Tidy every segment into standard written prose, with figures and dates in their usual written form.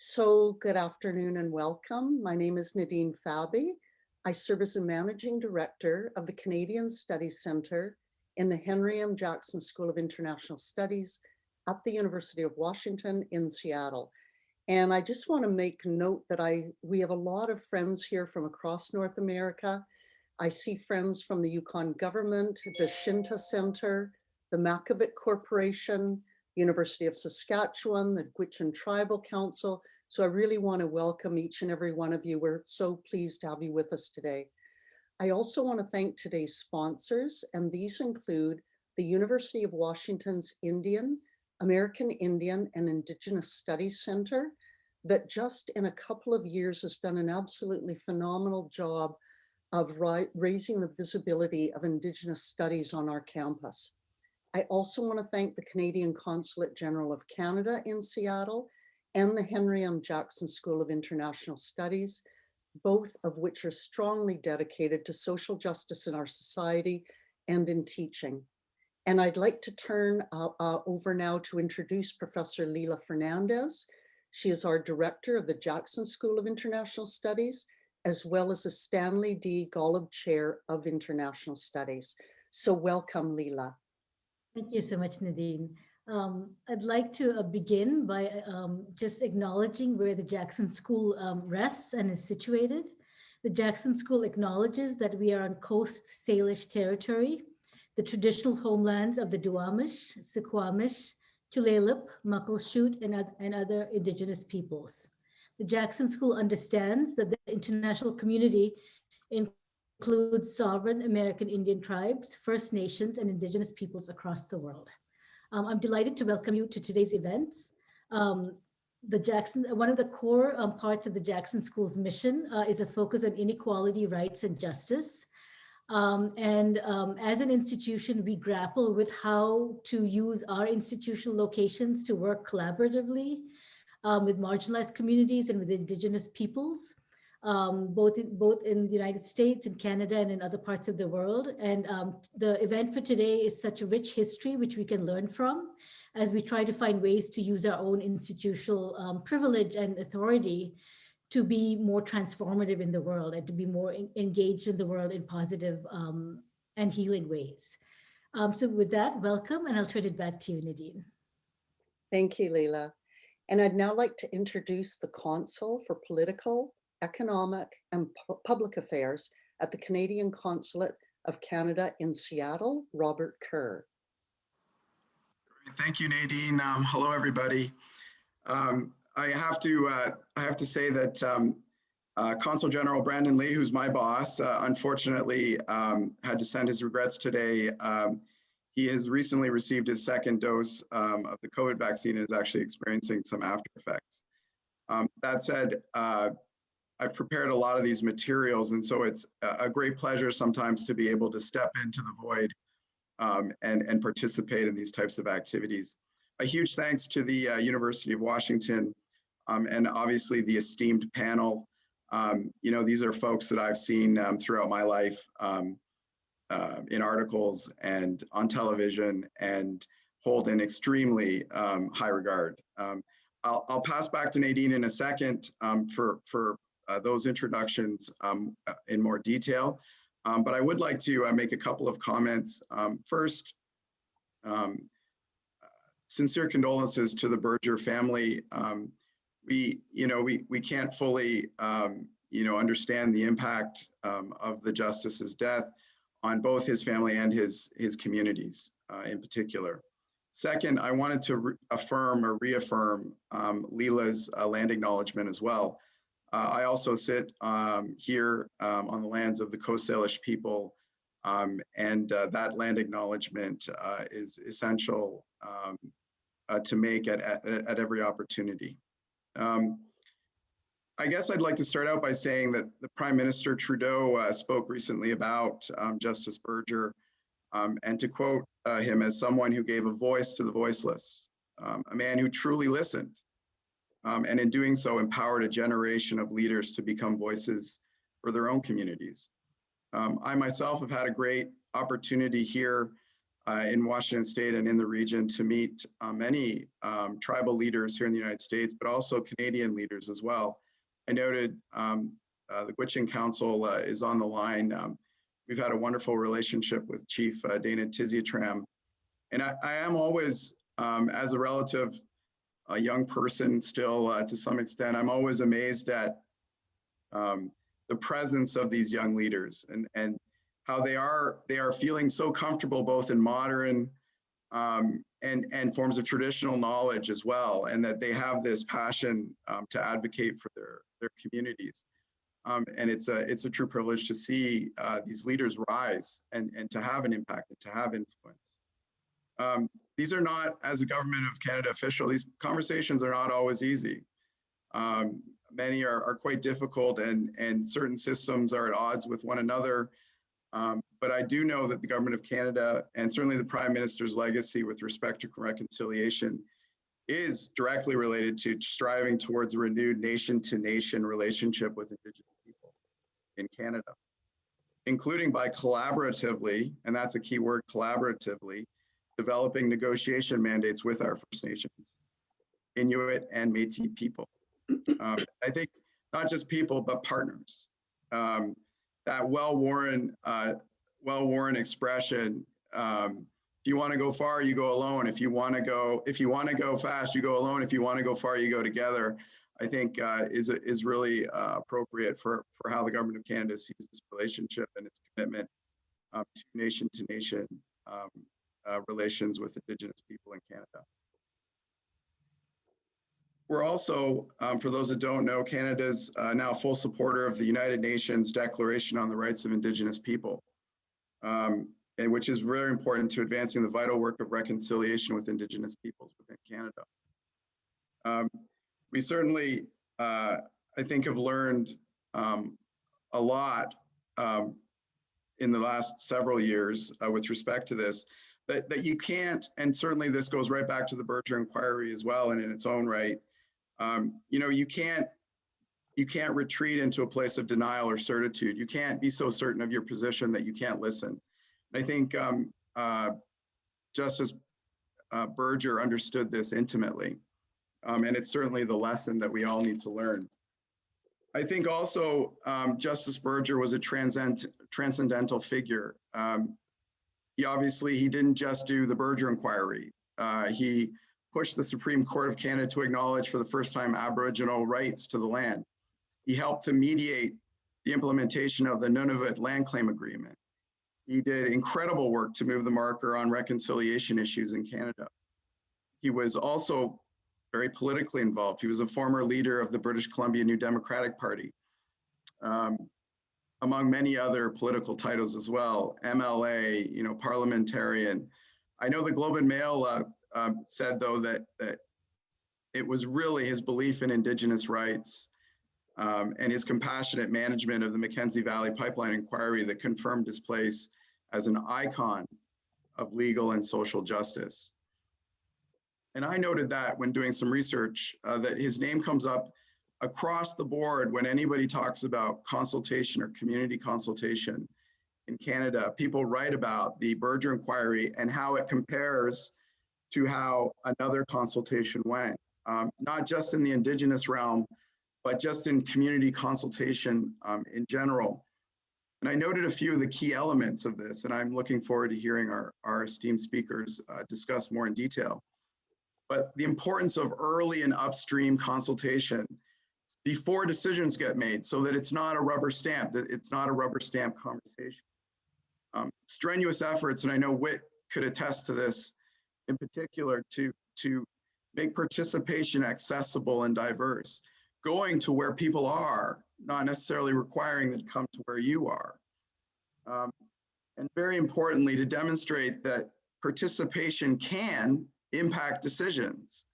So good afternoon and welcome. My name is Nadine Fabi. I serve as the Managing Director of the Canadian Studies Centre in the Henry M. Jackson School of International Studies at the University of Washington in Seattle. And I just want to make note that we have a lot of friends here from across North America. I see friends from the Yukon government, the Shinta Center, the Makivik Corporation, University of Saskatchewan, the Gwich'in Tribal Council. So I really want to welcome each and every one of you. We're so pleased to have you with us today. I also want to thank today's sponsors, and these include the University of Washington's Indian, American Indian, and Indigenous Studies Center that just in a couple of years has done an absolutely phenomenal job of raising the visibility of Indigenous studies on our campus. I also want to thank the Canadian Consulate General of Canada in Seattle and the Henry M. Jackson School of International Studies, both of which are strongly dedicated to social justice in our society and in teaching. And I'd like to turn over now to introduce Professor Leela Fernandez. She is our Director of the Jackson School of International Studies, as well as a Stanley D. Golub Chair of International Studies. So welcome, Leela. Thank you so much, Nadine. I'd like to begin by just acknowledging where the Jackson School rests and is situated. The Jackson School acknowledges that we are on Coast Salish territory, the traditional homelands of the Duwamish, Suquamish, Tulalip, Muckleshoot, and other Indigenous peoples. The Jackson School understands that the international community includes sovereign American Indian tribes, First Nations, and Indigenous peoples across the world. I'm delighted to welcome you to today's events. One of the core parts of the Jackson School's mission is a focus on inequality, rights, and justice. As an institution, we grapple with how to use our institutional locations to work collaboratively with marginalized communities and with Indigenous peoples, both in the United States and Canada and in other parts of the world. And the event for today is such a rich history which we can learn from as we try to find ways to use our own institutional privilege and authority to be more transformative in the world and to be more engaged in the world in positive and healing ways. So with that, welcome, and I'll turn it back to you, Nadine. Thank you, Leela. And I'd now like to introduce the Consul for Political, Economic, and Public Affairs at the Canadian Consulate of Canada in Seattle, Robert Kerr. Thank you, Nadine. Hello, everybody. I have to say that Consul General Brandon Lee, who's my boss, unfortunately had to send his regrets today. He has recently received his second dose of the COVID vaccine and is actually experiencing some after effects. That said, I've prepared a lot of these materials, and so it's a great pleasure sometimes to be able to step into the void and participate in these types of activities. A huge thanks to the University of Washington and obviously the esteemed panel. These are folks that I've seen throughout my life in articles and on television and hold in extremely high regard. I'll pass back to Nadine in a second for those introductions in more detail. But I would like to make a couple of comments. First, sincere condolences to the Berger family. We can't fully understand the impact of the justice's death on both his family and his communities in particular. Second, I wanted to affirm or reaffirm Leela's land acknowledgement as well. I also sit here on the lands of the Coast Salish people, and that land acknowledgement is essential to make at every opportunity. I guess I'd like to start out by saying that the Prime Minister Trudeau spoke recently about Justice Berger, and to quote him as someone who gave a voice to the voiceless, a man who truly listened, and in doing so empowered a generation of leaders to become voices for their own communities. I myself have had a great opportunity here in Washington State and in the region to meet many tribal leaders here in the United States, but also Canadian leaders as well. I noted the Gwich'in Council is on the line. We've had a wonderful relationship with Chief Dana Tiziatram. And I am always, as a relative, a young person still to some extent, I'm always amazed at the presence of these young leaders and how they are feeling so comfortable both in modern and forms of traditional knowledge as well, and that they have this passion to advocate for their communities. And it's a true privilege to see these leaders rise and to have an impact and to have influence. These are not, as a Government of Canada official, these conversations are not always easy. Many are quite difficult, and certain systems are at odds with one another. But I do know that the Government of Canada, and certainly the Prime Minister's legacy with respect to reconciliation, is directly related to striving towards a renewed nation-to-nation relationship with Indigenous people in Canada, including by collaboratively, and that's a key word, collaboratively, developing negotiation mandates with our First Nations, Inuit and Métis people. I think not just people, but partners. That well-worn expression, if you want to go far, you go alone. If you want to go fast, you go alone. If you want to go far, you go together. I think is really appropriate for how the Government of Canada sees this relationship and its commitment to nation-to-nation relations with Indigenous people in Canada. We're also, for those that don't know, Canada's now a full supporter of the United Nations Declaration on the Rights of Indigenous People, and which is very important to advancing the vital work of reconciliation with Indigenous peoples within Canada. We certainly, I think, have learned a lot in the last several years with respect to this, that you can't, and certainly this goes right back to the Berger Inquiry as well, and in its own right, you can't retreat into a place of denial or certitude. You can't be so certain of your position that you can't listen. And I think Justice Berger understood this intimately, and it's certainly the lesson that we all need to learn. I think also Justice Berger was a transcendental figure. He didn't just do the Berger Inquiry. He pushed the Supreme Court of Canada to acknowledge for the first time Aboriginal rights to the land. He helped to mediate the implementation of the Nunavut Land Claim Agreement. He did incredible work to move the marker on reconciliation issues in Canada. He was also very politically involved. He was a former leader of the British Columbia New Democratic Party, among many other political titles as well, MLA, parliamentarian. I know the Globe and Mail said, though, that it was really his belief in Indigenous rights and his compassionate management of the Mackenzie Valley Pipeline Inquiry that confirmed his place as an icon of legal and social justice. And I noted that when doing some research, that his name comes up across the board when anybody talks about consultation or community consultation in Canada. People write about the Berger Inquiry and how it compares to how another consultation went, not just in the Indigenous realm, but just in community consultation in general. And I noted a few of the key elements of this, and I'm looking forward to hearing our esteemed speakers discuss more in detail. But the importance of early and upstream consultation before decisions get made, so that it's not a rubber stamp, that it's not a rubber stamp conversation. Strenuous efforts, and I know Whit could attest to this in particular, to make participation accessible and diverse, going to where people are, not necessarily requiring them to come to where you are. And very importantly, to demonstrate that participation can impact decisions,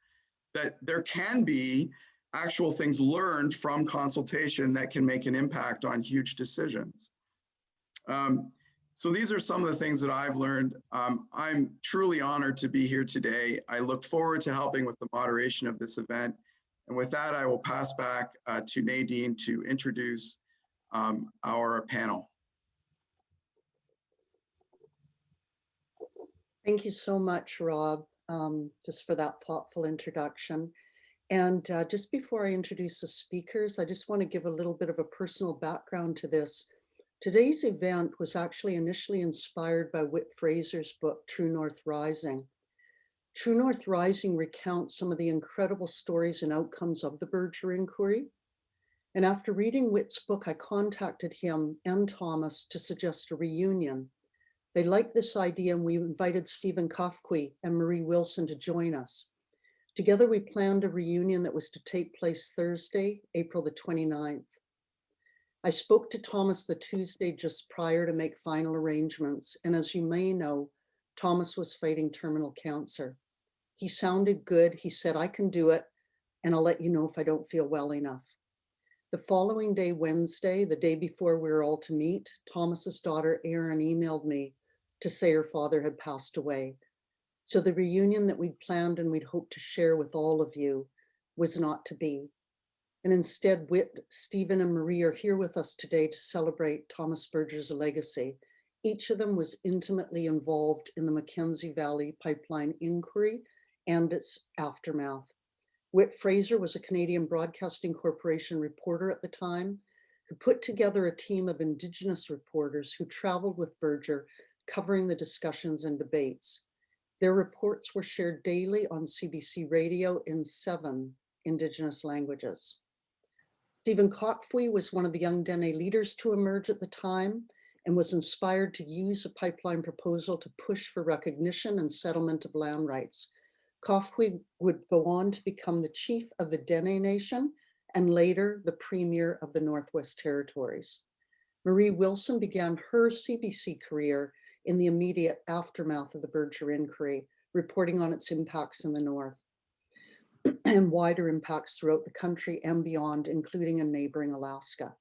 that there can be actual things learned from consultation that can make an impact on huge decisions. So these are some of the things that I've learned. I'm truly honored to be here today. I look forward to helping with the moderation of this event. And with that, I will pass back to Nadine to introduce our panel. Thank you so much, Rob, just for that thoughtful introduction. And just before I introduce the speakers, I just want to give a little bit of a personal background to this. Today's event was actually initially inspired by Whit Fraser's book, True North Rising. True North Rising recounts some of the incredible stories and outcomes of the Berger Inquiry. And after reading Whit's book, I contacted him and Thomas to suggest a reunion. They liked this idea, and we invited Stephen Kakfwi and Marie Wilson to join us. Together, we planned a reunion that was to take place Thursday, April the 29th. I spoke to Thomas the Tuesday just prior to make final arrangements. And as you may know, Thomas was fighting terminal cancer. He sounded good. He said, I can do it, and I'll let you know if I don't feel well enough. The following day, Wednesday, the day before we were all to meet, Thomas's daughter, Erin, emailed me to say her father had passed away. So the reunion that we'd planned and we'd hoped to share with all of you was not to be. And instead, Whit, Stephen, and Marie are here with us today to celebrate Thomas Berger's legacy. Each of them was intimately involved in the Mackenzie Valley Pipeline Inquiry and its aftermath. Whit Fraser was a Canadian Broadcasting Corporation reporter at the time, who put together a team of Indigenous reporters who traveled with Berger, covering the discussions and debates. Their reports were shared daily on CBC radio in 7 Indigenous languages. Stephen Kakfwi was one of the young Dene leaders to emerge at the time and was inspired to use a pipeline proposal to push for recognition and settlement of land rights. Kakfwi would go on to become the chief of the Dene Nation and later the premier of the Northwest Territories. Marie Wilson began her CBC career in the immediate aftermath of the Berger Inquiry, reporting on its impacts in the North and wider impacts throughout the country and beyond, including in neighboring Alaska.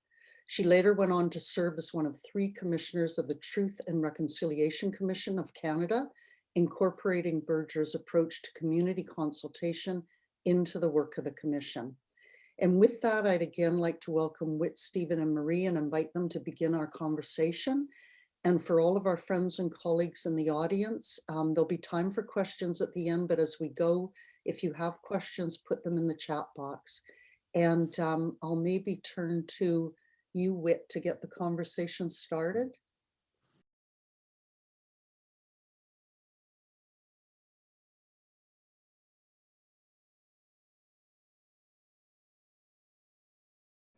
She later went on to serve as one of 3 commissioners of the Truth and Reconciliation Commission of Canada, incorporating Berger's approach to community consultation into the work of the commission. And with that, I'd again like to welcome Whit, Stephen, and Marie and invite them to begin our conversation. And for all of our friends and colleagues in the audience, there'll be time for questions at the end, but as we go, if you have questions, put them in the chat box. And I'll maybe turn to you, Whit, to get the conversation started.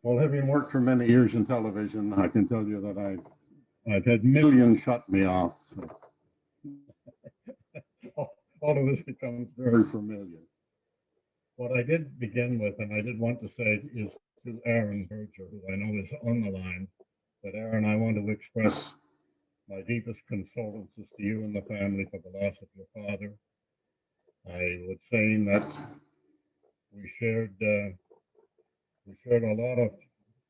Well, having worked for many years in television, I can tell you that I've had millions shut me off. So all of this becomes very familiar. What I did begin with, and I did want to say, is to Aaron Berger, who I know is on the line, that Aaron, I want to express my deepest condolences to you and the family for the loss of your father. I would say that we shared a lot of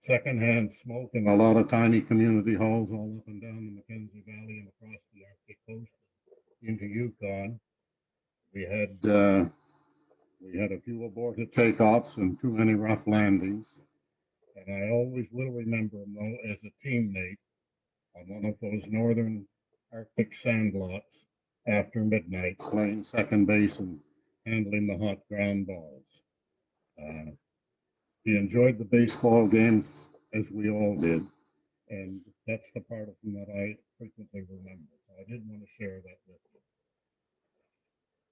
secondhand smoke in a lot of tiny community halls all up and down the Mackenzie Valley and across the Arctic coast into Yukon. We had a few aborted takeoffs and too many rough landings. And I always will remember him, though, as a teammate on one of those northern Arctic sandlots after midnight, playing second base and handling the hot ground balls. He enjoyed the baseball games as we all did, and that's the part of him that I frequently remember. So I did want to share that with you.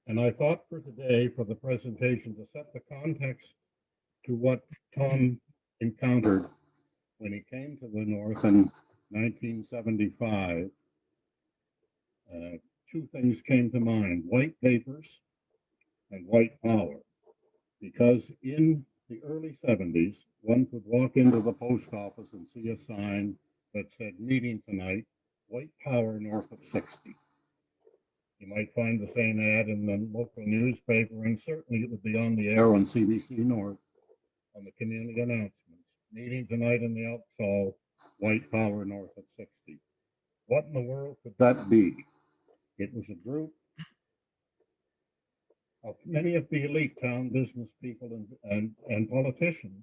And I thought for today, for the presentation, to set the context to what Tom encountered when he came to the North in 1975, 2 things came to mind: white papers and white power. Because in the early 70s, one could walk into the post office and see a sign that said, meeting tonight, white power north of 60. You might find the same ad in the local newspaper, and certainly it would be on the air on CBC North on the community announcements. Meeting tonight in the Elks Hall, white power north of 60. What in the world could that be? It was a group of many of the elite town business people and politicians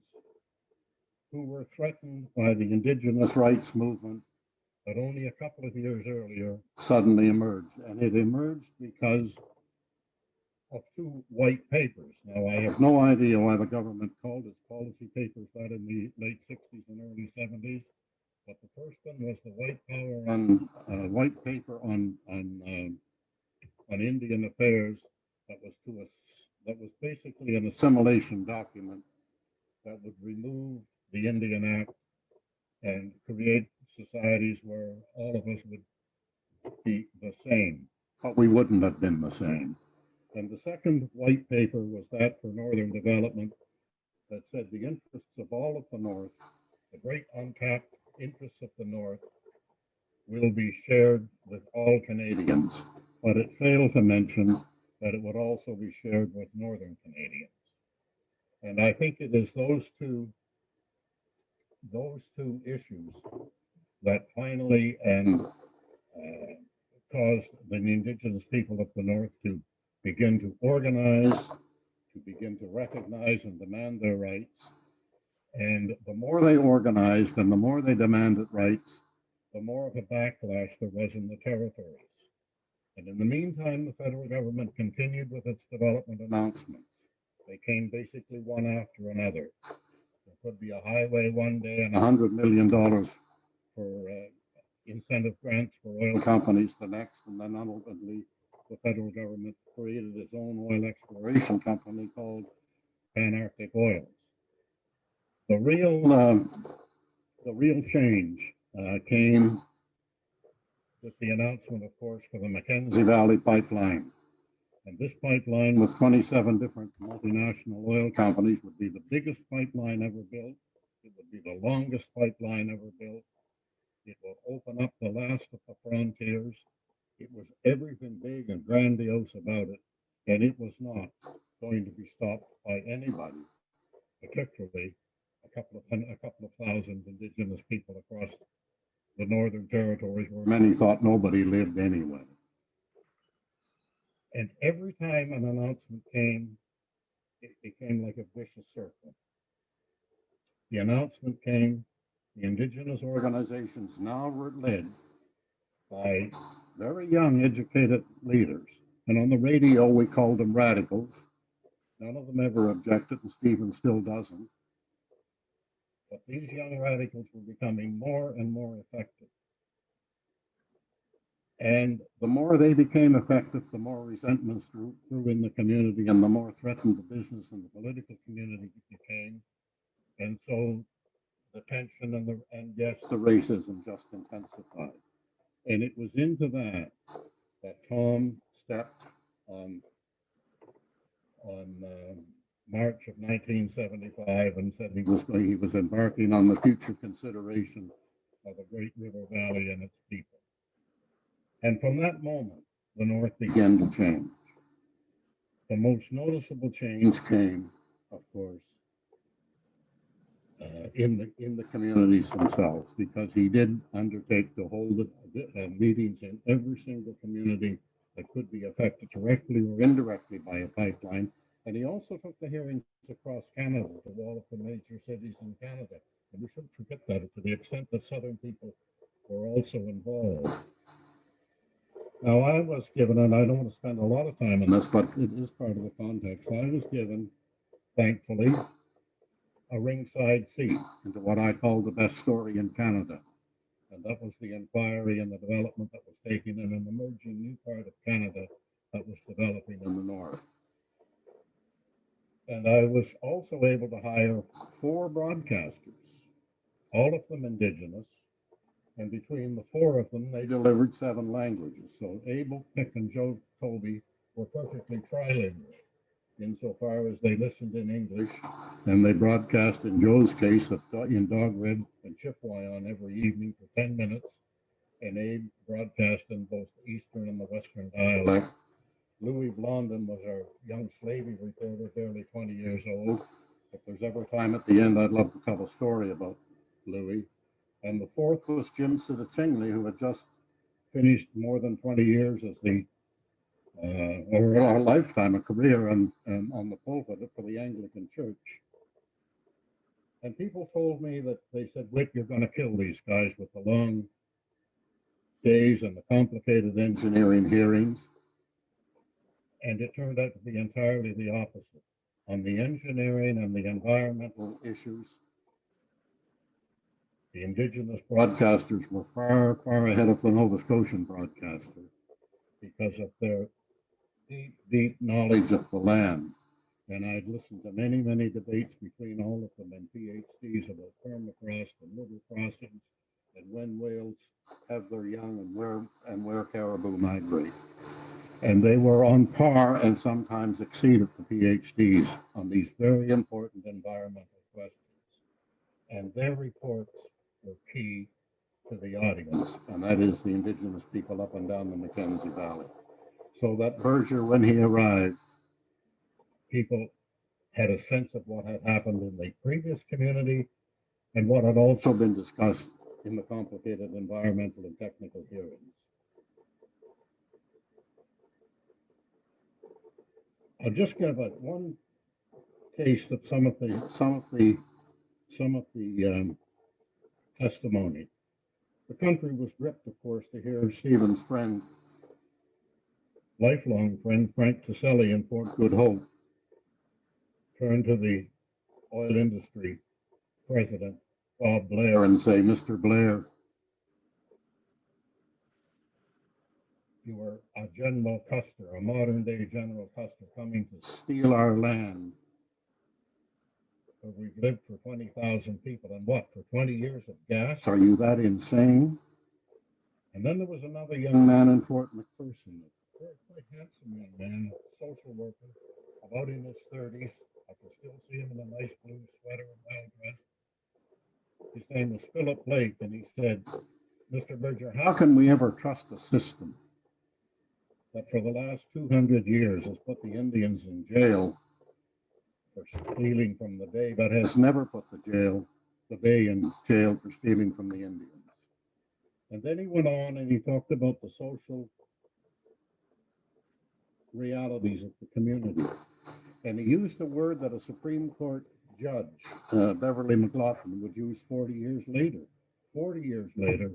who were threatened by the Indigenous rights movement but only a couple of years earlier suddenly emerged. And it emerged because of two white papers. Now, I have no idea why the government called its policy papers that in the late 60s and early 70s, but the first one was the white paper on Indian affairs that was basically an assimilation document that would remove the Indian Act and create societies where all of us would be the same, but we wouldn't have been the same. And the second white paper was that for Northern development that said the interests of all of the North, the great untapped interests of the North, will be shared with all Canadians. But it failed to mention that it would also be shared with Northern Canadians. And I think it is those two issues that finally caused the Indigenous people of the North to begin to organize, to begin to recognize and demand their rights. And the more they organized and the more they demanded rights, the more of a backlash there was in the territories. And in the meantime, the federal government continued with its development announcements. They came basically one after another. There could be a highway one day and $100 million for incentive grants for oil companies the next, and then ultimately the federal government created its own oil exploration company called Pan Arctic Oils. The real change came with the announcement, of course, for the Mackenzie Valley Pipeline. And this pipeline with 27 different multinational oil companies would be the biggest pipeline ever built. It would be the longest pipeline ever built. It will open up the last of the frontiers. It was everything big and grandiose about it, and it was not going to be stopped by anybody, particularly a couple of thousand Indigenous people across the Northern Territories, where many thought nobody lived anyway. And every time an announcement came, it became like a vicious circle. The announcement came, the Indigenous organizations now were led by very young, educated leaders. And on the radio, we called them radicals. None of them ever objected, and Stephen still doesn't. But these young radicals were becoming more and more effective. And the more they became effective, the more resentments grew in the community, and the more threatened the business and the political community became. And so the tension and yes, the racism just intensified. And it was into that Tom stepped on March of 1975 and said he was embarking on the future consideration of the Great River Valley and its people. And from that moment, the North began to change. The most noticeable change came, of course, in the communities themselves, because he did undertake to hold meetings in every single community that could be affected directly or indirectly by a pipeline. And he also took the hearings across Canada to all of the major cities in Canada. And we shouldn't forget that, to the extent that Southern people were also involved. Now, I was given, and I don't want to spend a lot of time on this, but it is part of the context. I was given, thankfully, a ringside seat into what I call the best story in Canada. And that was the inquiry and the development that was taking in an emerging new part of Canada that was developing in the North. And I was also able to hire 4 broadcasters, all of them Indigenous. And between the 4 of them, they delivered 7 languages. So Abel, Pick, and Joe Toby were perfectly trilingual insofar as they listened in English, and they broadcast, in Joe's case, in Dogwood and Chippewa on every evening for 10 minutes, and Abe broadcast in both the Eastern and the Western dialect. Louis Blondin was our young slavey reporter, barely 20 years old. If there's ever time at the end, I'd love to tell a story about Louis. And the 4th was Jim Sitatingley, who had just finished more than 20 years as or a lifetime, a career on the pulpit for the Anglican Church. And people told me that they said, Whit, you're going to kill these guys with the long days and the complicated engineering hearings. And it turned out to be entirely the opposite. On the engineering and the environmental issues, the Indigenous broadcasters were far, far ahead of the Nova Scotian broadcaster because of their deep, deep knowledge of the land. And I'd listened to many, many debates between all of them and PhDs about permafrost and little crossings and when whales have their young and where caribou migrate. And they were on par and sometimes exceeded the PhDs on these very important environmental questions. And their reports were key to the audience, and that is the Indigenous people up and down the Mackenzie Valley. So that Berger, when he arrived, people had a sense of what had happened in the previous community and what had also been discussed in the complicated environmental and technical hearings. I'll just give one taste of some of the testimony. The country was gripped, of course, to hear Stephen's friend, lifelong friend, Frank Taselli in Fort Good Hope, turn to the oil industry president, Bob Blair, and say, Mr. Blair, you are a General Custer, a modern day General Custer coming to steal our land. Where we've lived for 20,000 people and what, for 20 years of gas? Are you that insane? And then there was another young man in Fort McPherson, a very quite handsome young man, a social worker, about in his 30s. I can still see him in a nice blue sweater and well dressed. His name was Philip Blake, and he said, Mr. Berger, how can we ever trust a system that for the last 200 years has put the Indians in jail for stealing from the Bay, but has never put the Bay in jail for stealing from the Indians? And then he went on and he talked about the social realities of the community. And he used a word that a Supreme Court judge, Beverly McLaughlin, would use 40 years later. 40 years later,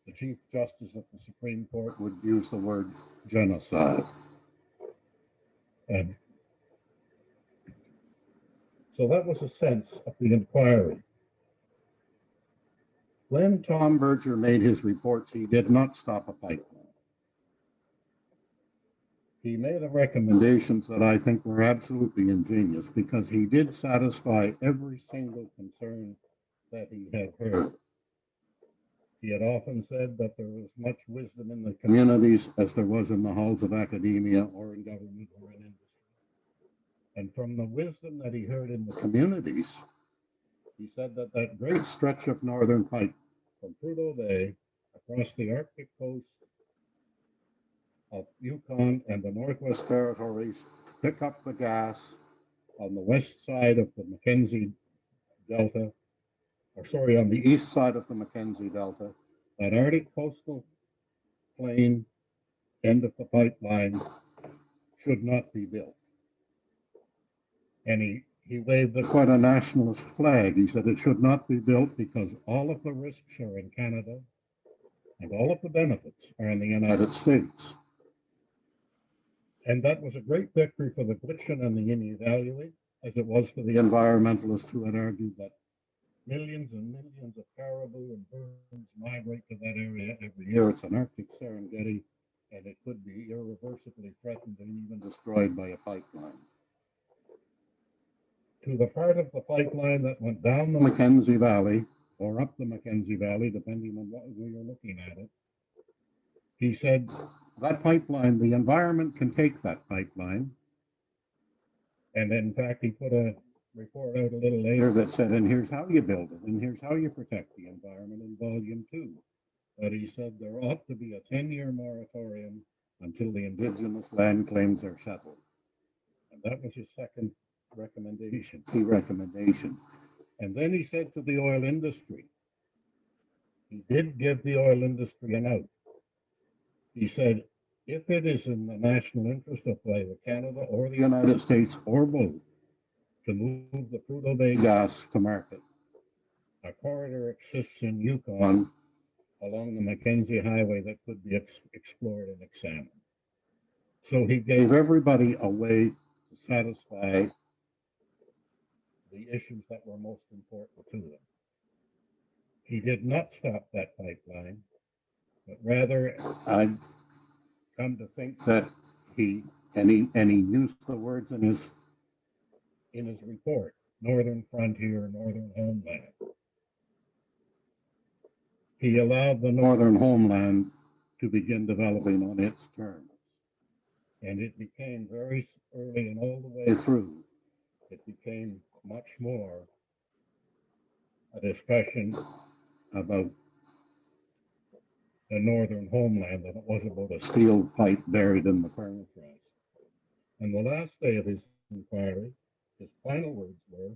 the Chief Justice of the Supreme Court would use the word genocide. And so that was a sense of the inquiry. When Tom Berger made his reports, he did not stop a pipeline. He made recommendations that I think were absolutely ingenious because he did satisfy every single concern that he had heard. He had often said that there was much wisdom in the communities as there was in the halls of academia or in government or in industry. And from the wisdom that he heard in the communities, he said that that great stretch of northern pipe from Prudhoe Bay across the Arctic coast of Yukon and the Northwest Territories pick up the gas on the west side of the Mckenzie Delta, on the east side of the Mckenzie Delta, that Arctic coastal plain end of the pipeline should not be built. And he waved quite a nationalist flag. He said it should not be built because all of the risks are in Canada and all of the benefits are in the United States. And that was a great victory for the Gwich'in and the Inuvialuit, as it was for the environmentalists who had argued that millions and millions of caribou and birds migrate to that area every year. It's an Arctic Serengeti, and it could be irreversibly threatened and even destroyed by a pipeline. To the part of the pipeline that went down the Mackenzie Valley, or up the Mackenzie Valley, depending on what way you're looking at it, he said, that pipeline, the environment can take that pipeline. And in fact, he put a report out a little later that said, and here's how you build it, and here's how you protect the environment in volume 2. But he said there ought to be a 10-year moratorium until the Indigenous land claims are settled. And that was his second key recommendation. And then he said to the oil industry, he did give the oil industry an out. He said, if it is in the national interest of either Canada or the United States or both to move the Prudhoe Bay gas to market, a corridor exists in Yukon along the Mackenzie Highway that could be explored and examined. So he gave everybody a way to satisfy the issues that were most important to them. He did not stop that pipeline, but rather I've come to think that he used the words in his report, Northern Frontier, Northern Homeland. He allowed the Northern Homeland to begin developing on its terms. And it became very early and all the way through, it became much more a discussion about the Northern Homeland than it was about a steel pipe buried in the permafrost. And the last day of his inquiry, his final words were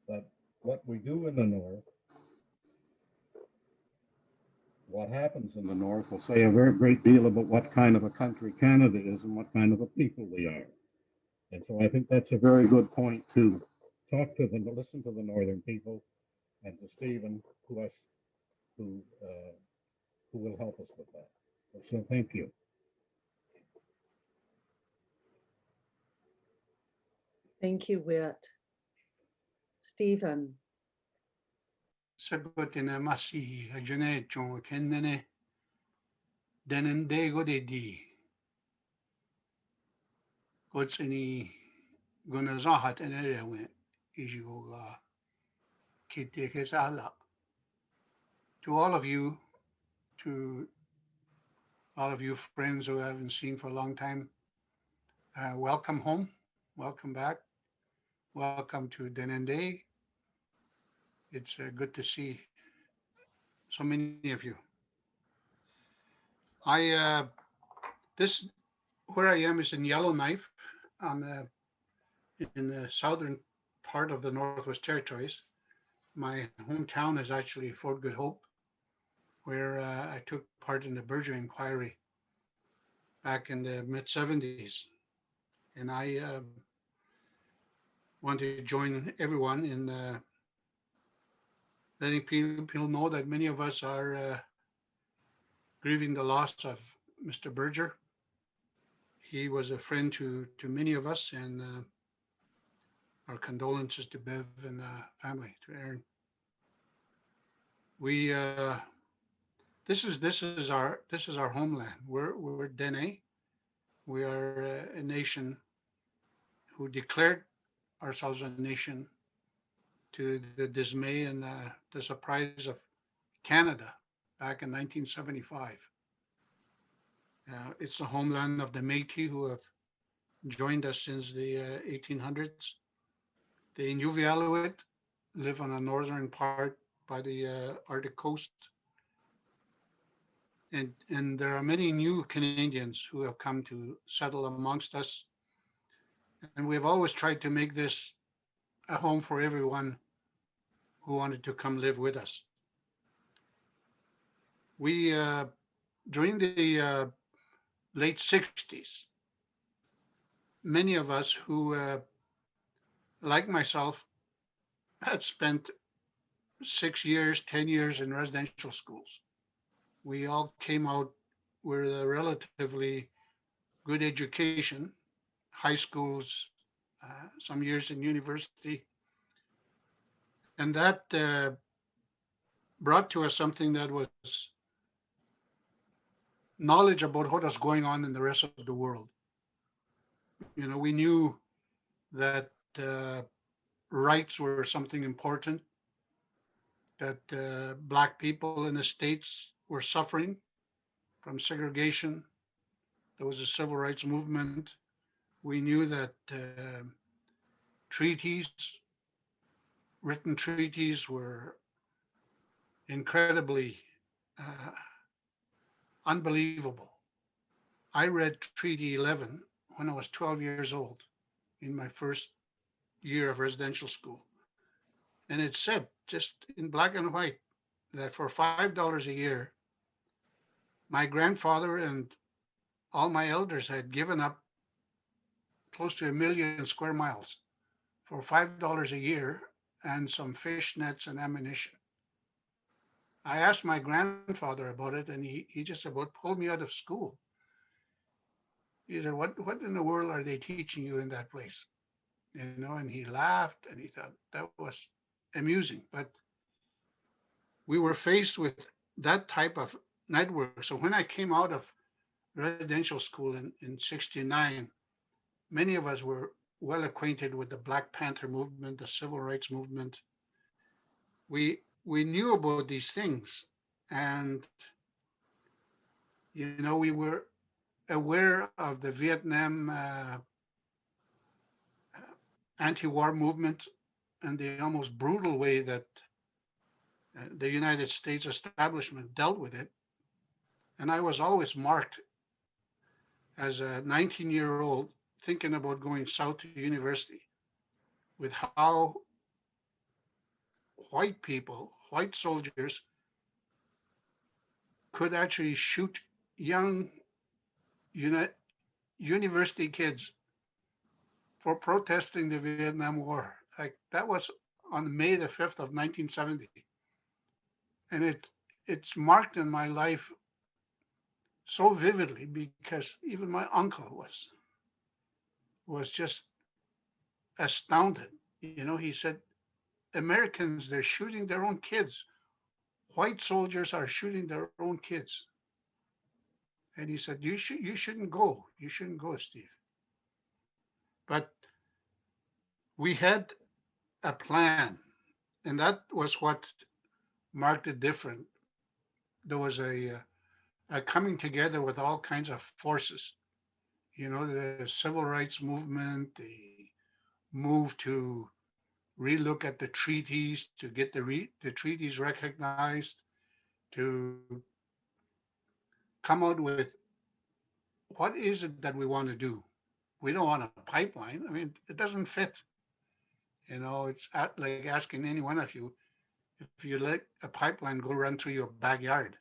that what we do in the North, what happens in the North will say a very great deal about what kind of a country Canada is and what kind of a people we are. And so I think that's a very good point to talk to them, to listen to the Northern people, and to Stephen, who will help us with that. So thank you. Thank you, Whit. Stephen. Sagutina masi ajane chon kenene denende godedi gotsini gonazahat enerewe ijigoga kitekesala. To all of you, to all of you friends who I haven't seen for a long time, welcome home, welcome back, welcome to Denende. It's good to see so many of you. This where I am is in Yellowknife in the southern part of the Northwest Territories. My hometown is actually Fort Good Hope, where I took part in the Berger Inquiry back in the mid-70s. And I want to join everyone in letting people know that many of us are grieving the loss of Mr. Berger. He was a friend to many of us, and our condolences to Bev and family, to Aaron. We this is our homeland. We're Dene. We are a nation who declared ourselves a nation to the dismay and the surprise of Canada back in 1975. It's the homeland of the Métis, who have joined us since the 1800s. The Inuvialuit live on the northern part by the Arctic coast. And there are many new Canadians who have come to settle amongst us. And we've always tried to make this a home for everyone who wanted to come live with us. We, during the late 60s, many of us who, like myself, had spent 6 years, 10 years in residential schools. We all came out with a relatively good education, high schools, some years in university. And that brought to us something that was knowledge about what was going on in the rest of the world. You know, we knew that rights were something important, that Black people in the States were suffering from segregation. There was a civil rights movement. We knew that written treaties were incredibly unbelievable. I read Treaty 11 when I was 12 years old in my first year of residential school. And it said, just in black and white, that for $5 a year, my grandfather and all my elders had given up close to 1 million square miles for $5 a year and some fish nets and ammunition. I asked my grandfather about it, and he just about pulled me out of school. He said, what in the world are they teaching you in that place? You know, and he laughed and he thought that was amusing. But we were faced with that type of network. So when I came out of residential school in 69, many of us were well acquainted with the Black Panther movement, the civil rights movement. We knew about these things, and you know, we were aware of the Vietnam anti-war movement and the almost brutal way that the United States establishment dealt with it. And I was always marked as a 19-year-old thinking about going south to university with how white people, white soldiers, could actually shoot young university kids for protesting the Vietnam War. Like that was on May the 5th of 1970. And it's marked in my life so vividly because even my uncle was just astounded. You know, he said, Americans, they're shooting their own kids. White soldiers are shooting their own kids. And he said, you shouldn't go. You shouldn't go, Steve. But we had a plan, and that was what marked it different. There was a coming together with all kinds of forces. You know, the civil rights movement, the move to relook at the treaties, to get the treaties recognized, to come out with what is it that we want to do. We don't want a pipeline. I mean, it doesn't fit. You know, it's like asking any one of you if you let a pipeline go run through your backyard.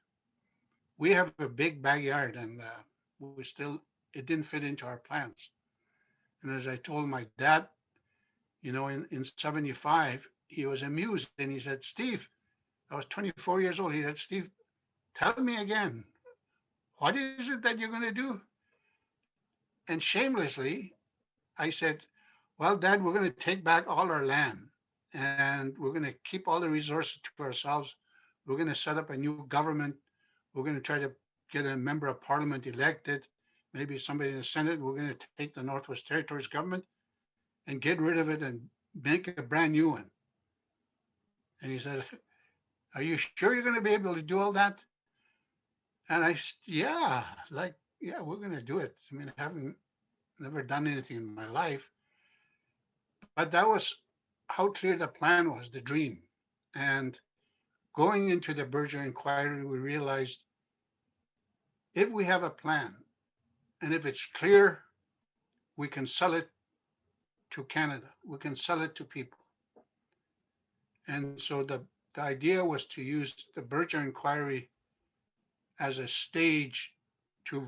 We have a big backyard, and it didn't fit into our plans. And as I told my dad, you know, in 75, he was amused and he said, Steve, I was 24 years old. He said, Steve, tell me again, what is it that you're going to do? And shamelessly, I said, well, Dad, we're going to take back all our land and we're going to keep all the resources to ourselves. We're going to set up a new government. We're going to try to get a member of parliament elected, maybe somebody in the Senate. We're going to take the Northwest Territories government and get rid of it and make a brand new one. And he said, are you sure you're going to be able to do all that? And I said, yeah, we're going to do it. I mean, I haven't never done anything in my life, but that was how clear the plan was, the dream. And going into the Berger inquiry, we realized if we have a plan and if it's clear, we can sell it to Canada. We can sell it to people. And so the idea was to use the Berger inquiry as a stage to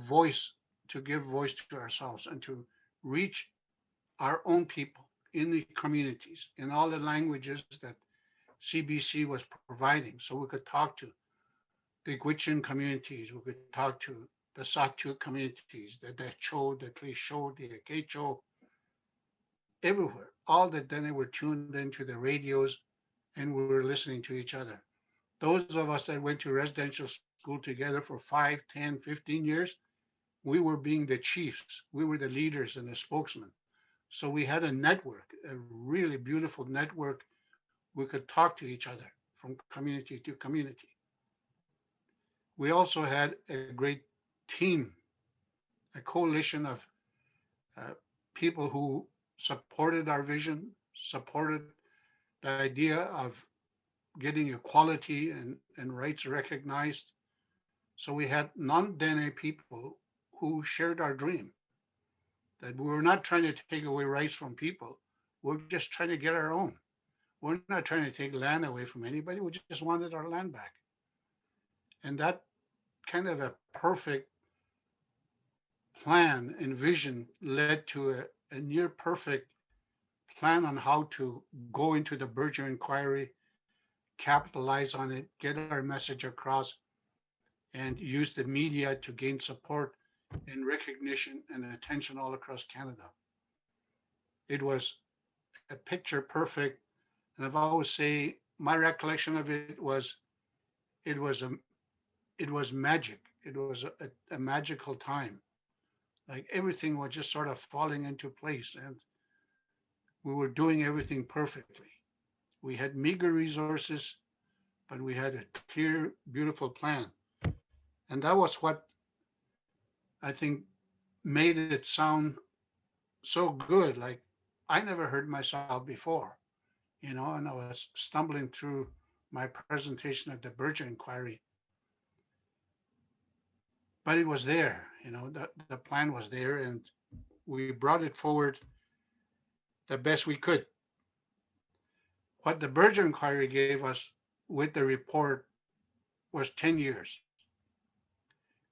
give voice to ourselves and to reach our own people in the communities, in all the languages that CBC was providing. So we could talk to the Gwich'in communities, we could talk to the Sahtu communities, the Decho, the Tlisho, the Akecho, everywhere. All that then they were tuned into the radios and we were listening to each other. Those of us that went to residential school together for 5, 10, 15 years, we were being the chiefs. We were the leaders and the spokesmen. So we had a network, a really beautiful network. We could talk to each other from community to community. We also had a great team, a coalition of people who supported our vision, supported the idea of getting equality and rights recognized. So we had non-Dene people who shared our dream, that we were not trying to take away rights from people. We're just trying to get our own. We're not trying to take land away from anybody. We just wanted our land back. And that kind of a perfect plan and vision led to a near perfect plan on how to go into the Berger inquiry, capitalize on it, get our message across, and use the media to gain support and recognition and attention all across Canada. It was a picture perfect. And I've always say my recollection of it was it was a it was magic. It was a magical time. Like everything was just sort of falling into place, and we were doing everything perfectly. We had meager resources, but we had a clear, beautiful plan. And that was what I think made it sound so good. Like I never heard myself before, and I was stumbling through my presentation at the Berger Inquiry, but it was there, the plan was there, and we brought it forward the best we could. What the Berger Inquiry gave us with the report was 10 years.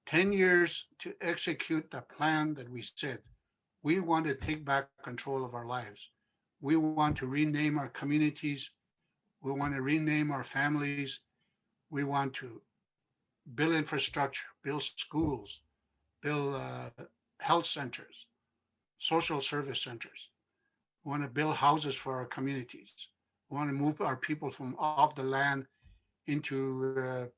10 years to execute the plan that we said. We want to take back control of our lives. We want to rename our communities. We want to rename our families. We want to build infrastructure, build schools, build health centers, social service centers. We want to build houses for our communities. We want to move our people from off the land into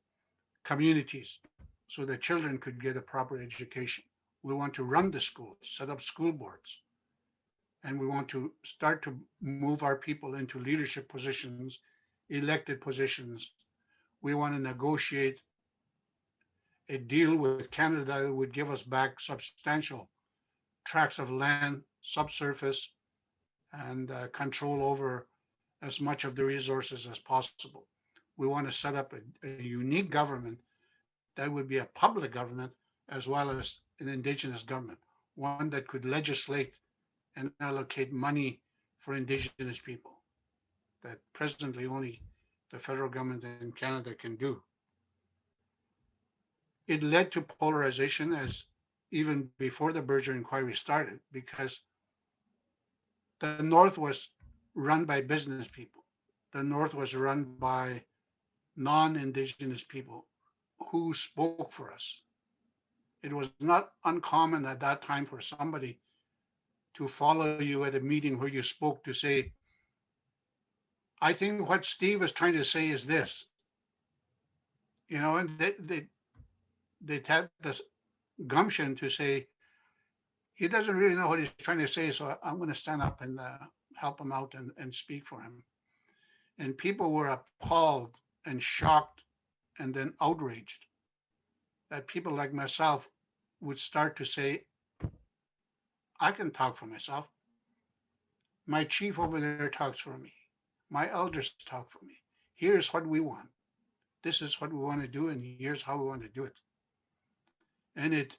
communities so that children could get a proper education. We want to run the schools, set up school boards, and we want to start to move our people into leadership positions, elected positions. We want to negotiate a deal with Canada that would give us back substantial tracts of land, subsurface, and control over as much of the resources as possible. We want to set up a unique government that would be a public government as well as an Indigenous government, one that could legislate and allocate money for Indigenous people that presently only the federal government in Canada can do. It led to polarization as even before the Berger Inquiry started, because the North was run by business people. The North was run by non-Indigenous people who spoke for us. It was not uncommon at that time for somebody to follow you at a meeting where you spoke to say, I think what Steve is trying to say is this, and they had this gumption to say, he doesn't really know what he's trying to say, so I'm going to stand up and help him out and speak for him. And people were appalled and shocked and then outraged that people like myself would start to say, I can talk for myself. My chief over there talks for me. My elders talk for me. Here's what we want. This is what we want to do, and here's how we want to do it. And it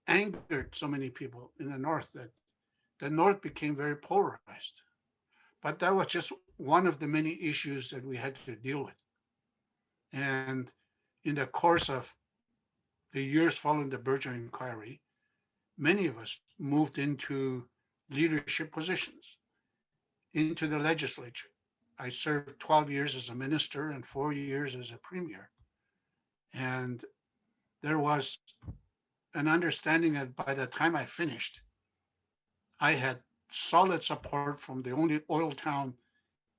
angered so many people in the North that the North became very polarized. But that was just one of the many issues that we had to deal with. And in the course of the years following the Berger Inquiry, many of us moved into leadership positions, into the legislature. I served 12 years as a minister and 4 years as a premier. And there was an understanding that by the time I finished, I had solid support from the only oil town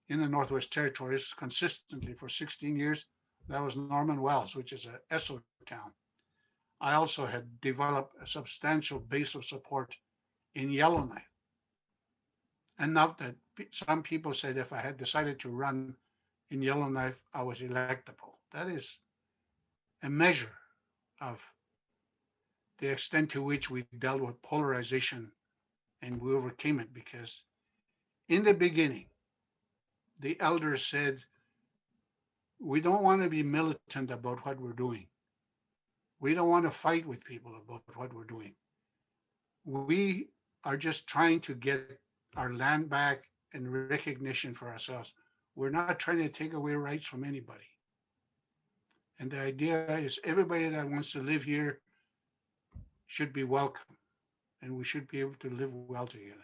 in the Northwest Territories consistently for 16 years. That was Norman Wells, which is a Esso town. I also had developed a substantial base of support in Yellowknife. Enough that some people said if I had decided to run in Yellowknife, I was electable. That is a measure of the extent to which we dealt with polarization, and we overcame it, because in the beginning, the elders said, we don't want to be militant about what we're doing. We don't want to fight with people about what we're doing. We are just trying to get our land back and recognition for ourselves. We're not trying to take away rights from anybody. And the idea is everybody that wants to live here should be welcome, and we should be able to live well together.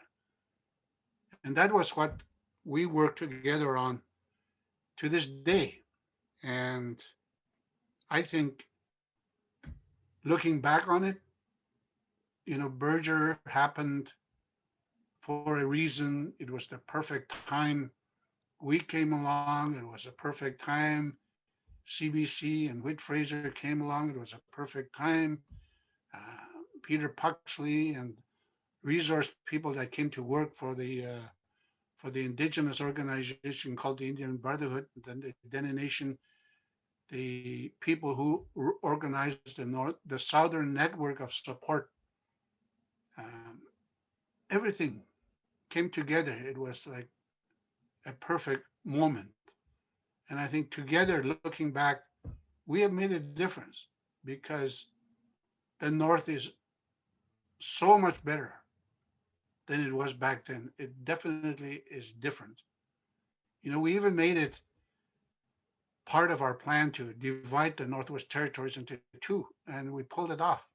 And that was what we worked together on to this day. And I think looking back on it, Berger happened for a reason. It was the perfect time. We came along. It was a perfect time. CBC and Whit Fraser came along. It was a perfect time. Peter Puxley and resource people that came to work for the indigenous organization called the Indian Brotherhood, the Dene Nation, the people who organized the southern network of support. Everything came together. It was like a perfect moment. And I think together, looking back, we have made a difference because the North is so much better than it was back then. It definitely is different. We even made it part of our plan to divide the Northwest Territories into two, and we pulled it off.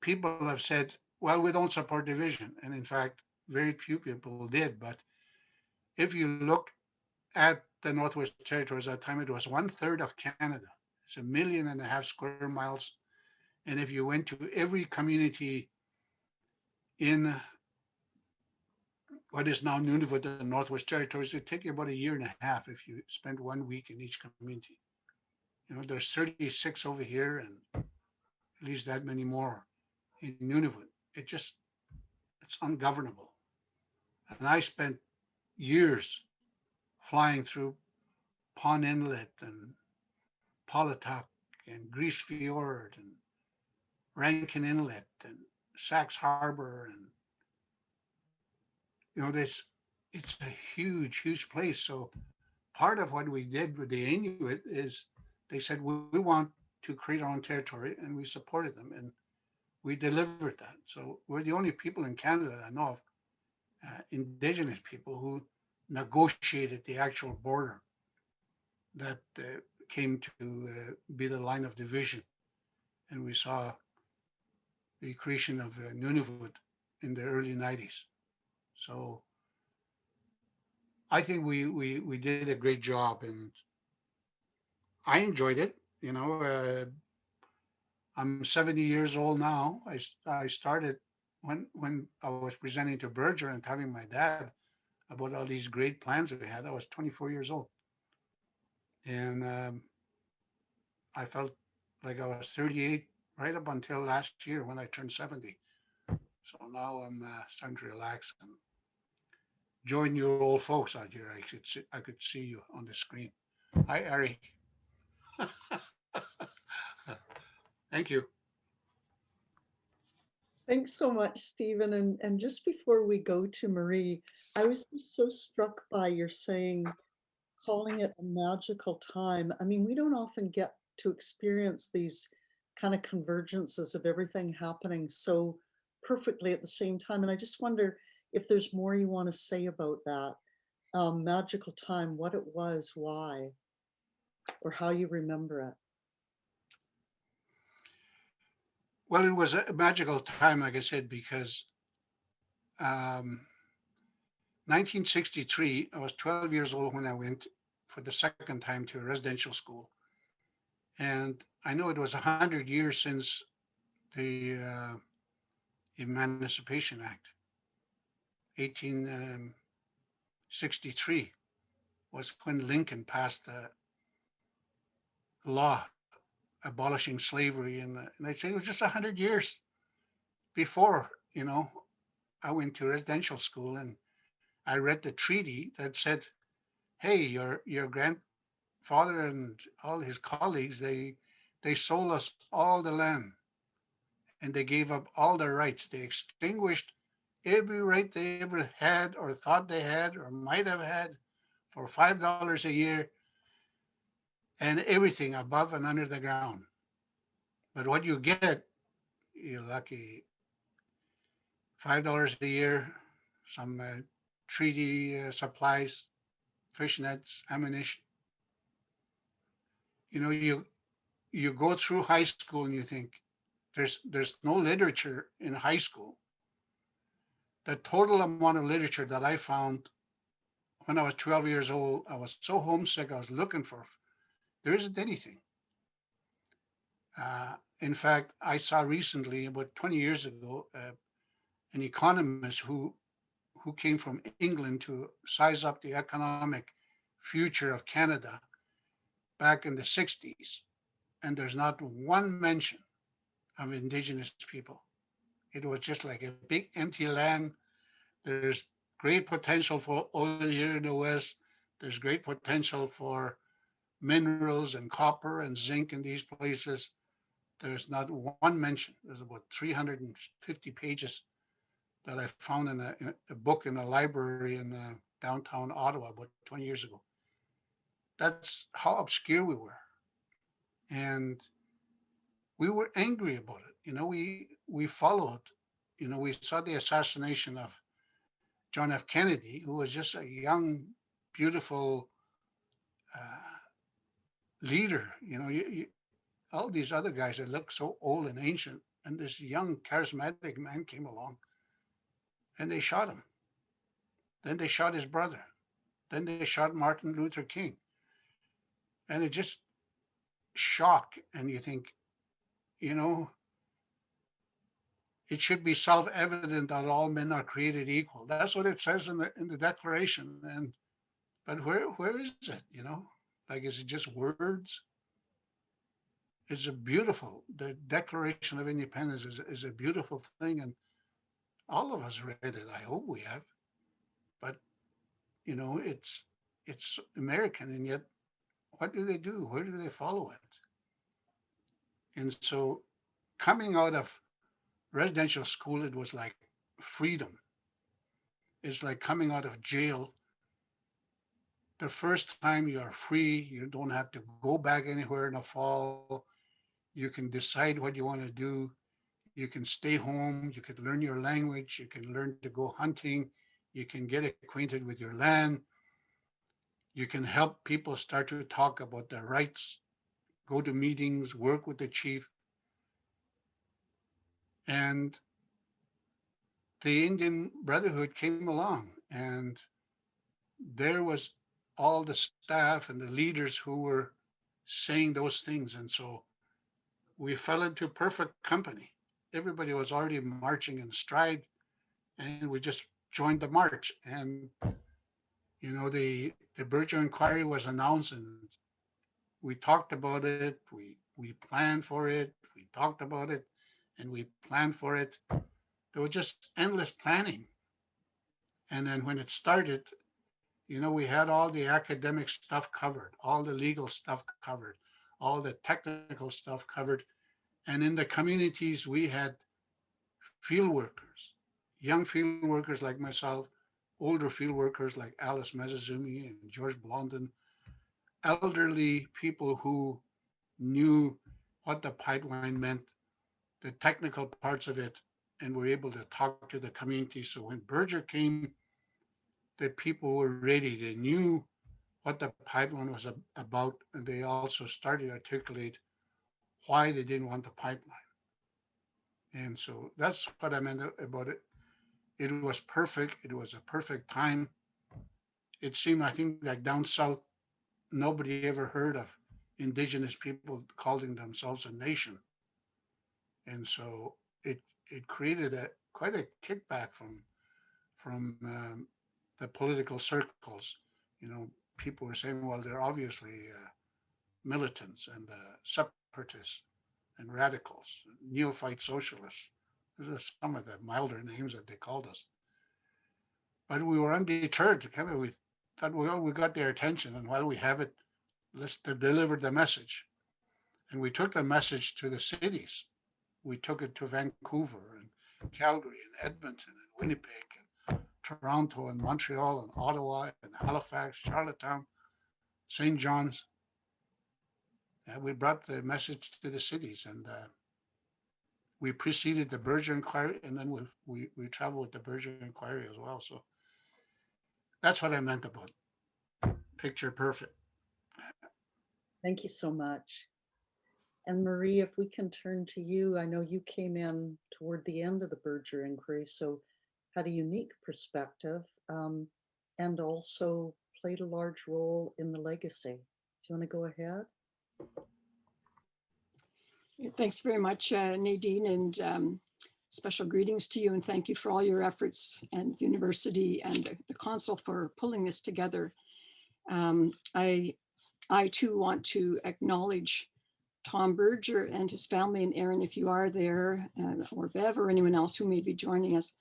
People have said, well, we don't support division. And in fact, very few people did. But if you look at the Northwest Territories at the time, it was 1/3 of Canada. It's 1.5 million square miles. And if you went to every community in what is now Nunavut, the Northwest Territories, it'd take you about 1.5 years if you spent 1 week in each community. There's 36 over here and at least that many more in Nunavut. It's ungovernable. And I spent years flying through Pond Inlet and Politock and Grise Fjord and Rankin Inlet and Sachs Harbor, and it's a huge place. So part of what we did with the Inuit is they said we want to create our own territory, and we supported them, and we delivered that. So we're the only people in Canada that I know of, Indigenous people, who negotiated the actual border that came to be the line of division. And we saw the creation of Nunavut in the early 90s. So I think we did a great job, and I enjoyed it. I'm 70 years old now. I started when I was presenting to Berger and telling my dad about all these great plans that we had. I was 24 years old, and I felt like I was 38 right up until last year when I turned 70. So now I'm starting to relax and join your old folks out here. I could see you on the screen. Hi, Ari. Thank you. Thanks so much, Stephen. And just before we go to Marie, I was just so struck by your calling it a magical time. I mean, we don't often get to experience these kind of convergences of everything happening so perfectly at the same time. And I just wonder if there's more you want to say about that magical time, what it was, why, or how you remember it. Well, it was a magical time, like I said, because 1963, I was 12 years old when I went for the second time to a residential school. And I know it was 100 years since the Emancipation Act. 1863 was when Lincoln passed the law abolishing slavery. And I'd say it was just 100 years before, I went to residential school, and I read the treaty that said, hey, your grandfather and all his colleagues, they sold us all the land, and they gave up all their rights. They extinguished every right they ever had or thought they had or might have had for $5 a year, and everything above and under the ground. But what you get, you're lucky, $5 a year, some treaty supplies, fish nets, ammunition. You go through high school and you think there's no literature in high school. The total amount of literature that I found when I was 12 years old, I was so homesick, I was looking for, there isn't anything. In fact, I saw recently, about 20 years ago, an economist who came from England to size up the economic future of Canada back in the 60s. And there's not one mention of Indigenous people. It was just like a big empty land. There's great potential for oil here in the West. There's great potential for minerals and copper and zinc in these places. There's not one mention. There's about 350 pages that I found in a book in a library in downtown Ottawa about 20 years ago. That's how obscure we were. And we were angry about it. We followed, we saw the assassination of John F. Kennedy, who was just a young, beautiful leader. All these other guys that looked so old and ancient, and this young, charismatic man came along, and they shot him. Then they shot his brother. Then they shot Martin Luther King. And it just shock. And you think, it should be self-evident that all men are created equal. That's what it says in the Declaration. But where is it? Like, is it just words? It's the Declaration of Independence is a beautiful thing, and all of us read it. I hope we have. But it's American, and yet what do they do? Where do they follow it? And so, coming out of residential school, it was like freedom. It's like coming out of jail. The first time you are free, you don't have to go back anywhere in the fall. You can decide what you want to do. You can stay home. You can learn your language. You can learn to go hunting. You can get acquainted with your land. You can help people start to talk about their rights, go to meetings, work with the chief. And the Indian Brotherhood came along, and there was all the staff and the leaders who were saying those things. And so we fell into perfect company. Everybody was already marching in stride, and we just joined the march. And the Berger Inquiry was announced, and we talked about it. We planned for it. We talked about it, and we planned for it. There was just endless planning. And then when it started, we had all the academic stuff covered, all the legal stuff covered, all the technical stuff covered. And in the communities, we had field workers, young field workers like myself, older field workers like Alice Mezazumi and George Blondin, elderly people who knew what the pipeline meant, the technical parts of it, and were able to talk to the community. So when Berger came, the people were ready. They knew what the pipeline was about, and they also started to articulate why they didn't want the pipeline. And so that's what I meant about it. It was perfect. It was a perfect time. It seemed, I think, like down south, nobody ever heard of Indigenous people calling themselves a nation. And so it created quite a kickback from the political circles. People were saying, well, they're obviously militants and separatists and radicals, neophyte socialists. Those are some of the milder names that they called us. But we were undeterred. We thought, well, we got their attention, and while we have it, let's deliver the message. And we took the message to the cities. We took it to Vancouver and Calgary and Edmonton and Winnipeg and Toronto and Montreal and Ottawa and Halifax, Charlottetown, St. John's. And we brought the message to the cities, and we preceded the Berger Inquiry, and then we traveled with the Berger Inquiry as well. So that's what I meant about picture perfect. Thank you so much. And Marie, if we can turn to you, I know you came in toward the end of the Berger Inquiry, so had a unique perspective. and also played a large role in the legacy. Do you want to go ahead? Thanks very much, Nadine, and special greetings to you, and thank you for all your efforts and the university and the council for pulling this together. I too want to acknowledge Tom Berger and his family, and Aaron, if you are there, or Bev or anyone else who may be joining us.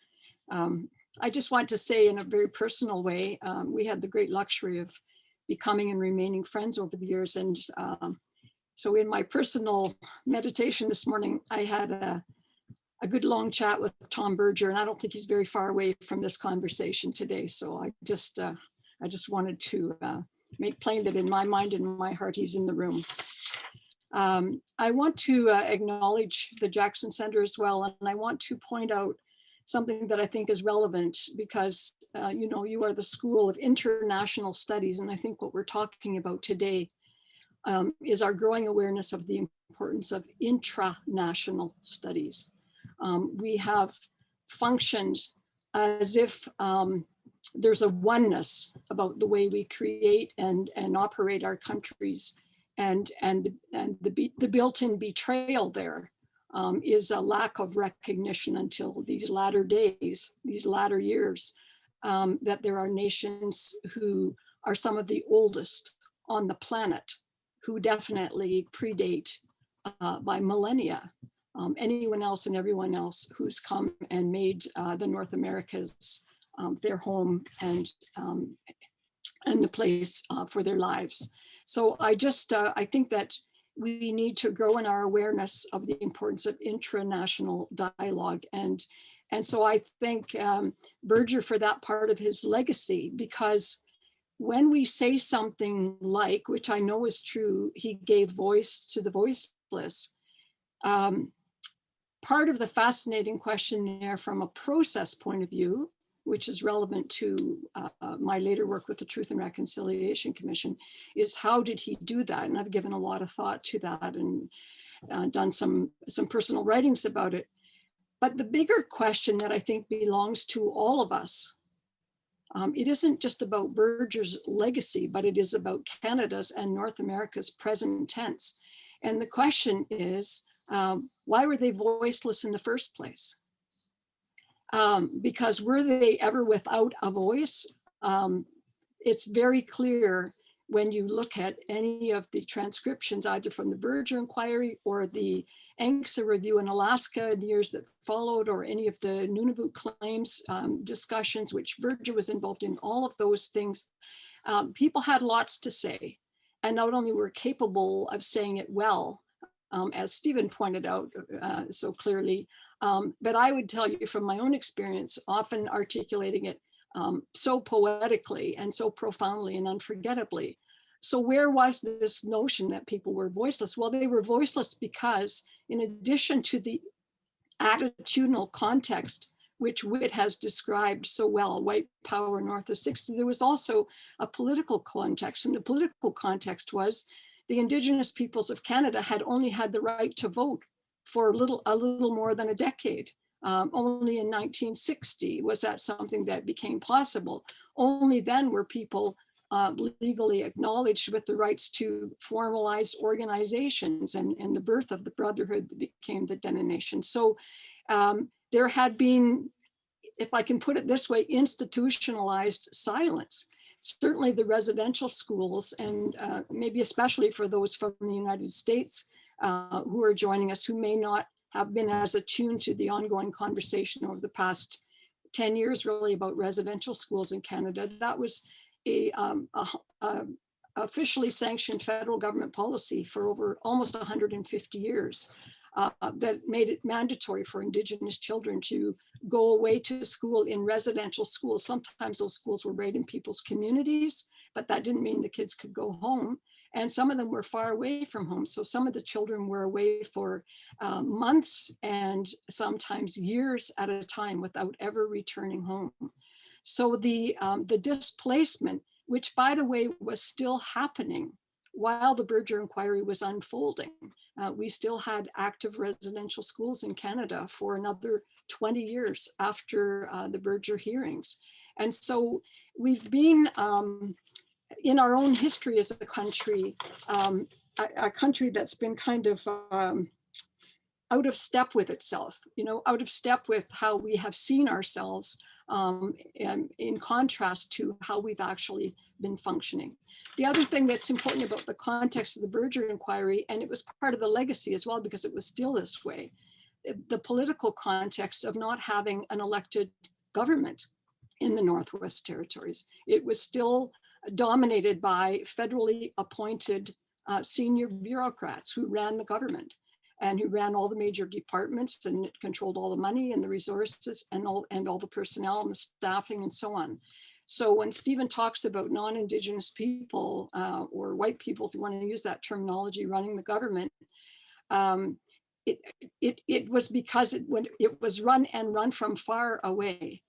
I just want to say in a very personal way, we had the great luxury of becoming and remaining friends over the years. And so in my personal meditation this morning, I had a good long chat with Tom Berger, and I don't think he's very far away from this conversation today. So I just wanted to make plain that in my mind and my heart, he's in the room. I want to acknowledge the Jackson Center as well, and I want to point out something that I think is relevant because, you know, you are the School of International Studies, and I think what we're talking about today is our growing awareness of the importance of intranational studies. We have functioned as if there's a oneness about the way we create and operate our countries, and the built-in betrayal there is a lack of recognition until these latter days, these latter years, that there are nations who are some of the oldest on the planet, who definitely predate by millennia anyone else and everyone else who's come and made the North Americas their home and the place for their lives. So I think that we need to grow in our awareness of the importance of intranational dialogue. And so I thank Berger for that part of his legacy, because when we say something like, which I know is true, he gave voice to the voiceless, part of the fascinating question there from a process point of view, which is relevant to my later work with the Truth and Reconciliation Commission, is how did he do that? And I've given a lot of thought to that and done some personal writings about it. But the bigger question that I think belongs to all of us, it isn't just about Berger's legacy, but it is about Canada's and North America's present tense. And the question is, why were they voiceless in the first place? Because were they ever without a voice? It's very clear when you look at any of the transcriptions, either from the Berger Inquiry or the ANCSA review in Alaska in the years that followed, or any of the Nunavut claims discussions, which Berger was involved in, all of those things, people had lots to say, and not only were capable of saying it well, as Stephen pointed out so clearly, but I would tell you from my own experience, often articulating it so poetically and so profoundly and unforgettably. So where was this notion that people were voiceless? Well, they were voiceless because, in addition to the attitudinal context, which Whit has described so well, white power north of 60, there was also a political context. And the political context was the Indigenous peoples of Canada had only had the right to vote for a little more than a decade. Only in 1960 was that something that became possible. Only then were people legally acknowledged with the rights to formalize organizations, and the birth of the Brotherhood that became the Denomination. So there had been, if I can put it this way, institutionalized silence. Certainly the residential schools, and maybe especially for those from the United States who are joining us, who may not have been as attuned to the ongoing conversation over the past 10 years, really, about residential schools in Canada. That was a officially sanctioned federal government policy for over almost 150 years that made it mandatory for Indigenous children to go away to school in residential schools. Sometimes those schools were right in people's communities, but that didn't mean the kids could go home. And some of them were far away from home. So some of the children were away for months and sometimes years at a time without ever returning home. So the displacement, which by the way was still happening while the Berger Inquiry was unfolding, we still had active residential schools in Canada for another 20 years after the Berger hearings. And so we've been in our own history as a country that's been kind of out of step with itself, out of step with how we have seen ourselves, and in contrast to how we've actually been functioning. The other thing that's important about the context of the Berger inquiry, and it was part of the legacy as well, because it was still this way, the political context of not having an elected government in the Northwest Territories. It was still dominated by federally appointed senior bureaucrats who ran the government and who ran all the major departments and controlled all the money and the resources and all the personnel and the staffing and so on. So when Stephen talks about non-Indigenous people or white people, if you want to use that terminology, running the government, it was because it was run from far away.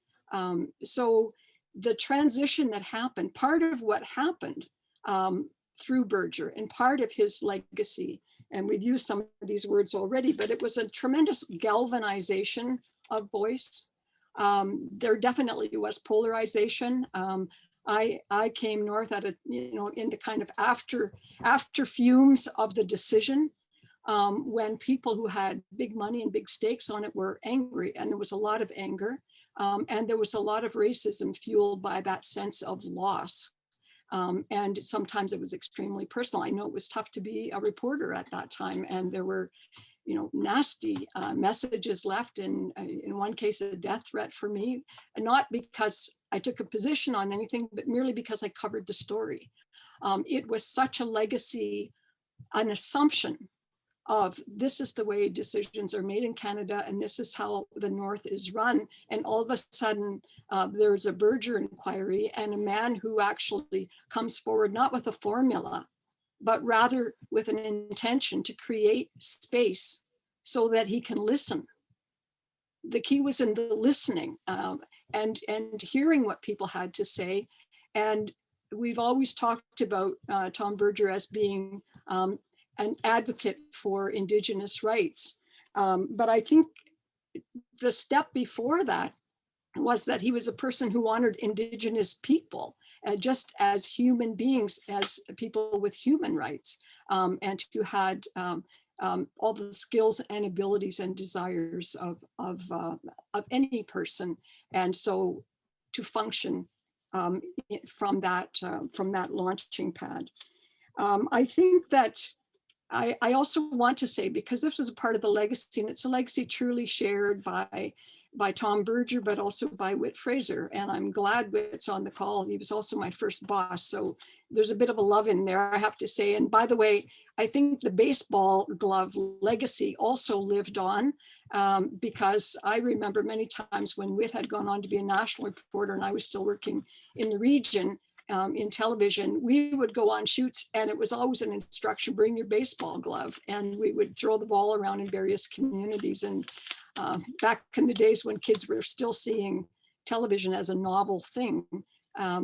So the transition that happened, part of what happened through Berger and part of his legacy, and we've used some of these words already, but it was a tremendous galvanization of voice. There definitely was polarization. I came north at in the kind of after fumes of the decision, when people who had big money and big stakes on it were angry, and there was a lot of anger, and there was a lot of racism fueled by that sense of loss. And sometimes it was extremely personal. I know it was tough to be a reporter at that time, and there were, nasty messages left, and in one case, a death threat for me, and not because I took a position on anything, but merely because I covered the story. It was such a legacy, an assumption of this is the way decisions are made in Canada, and this is how the North is run. And all of a sudden, there's a Berger inquiry and a man who actually comes forward, not with a formula, but rather with an intention to create space so that he can listen. The key was in the listening and hearing what people had to say. And we've always talked about Tom Berger as being an advocate for Indigenous rights. But I think the step before that was that he was a person who honored Indigenous people just as human beings, as people with human rights, and who had all the skills and abilities and desires of any person. And so to function from that launching pad. I think that I also want to say, because this was a part of the legacy, and it's a legacy truly shared by Tom Berger, but also by Whit Fraser. And I'm glad Whit's on the call. He was also my first boss. So there's a bit of a love in there, I have to say. And by the way, I think the baseball glove legacy also lived on, because I remember many times when Whit had gone on to be a national reporter and I was still working in the region, in television, we would go on shoots and it was always an instruction, bring your baseball glove. And we would throw the ball around in various communities. And back in the days when kids were still seeing television as a novel thing,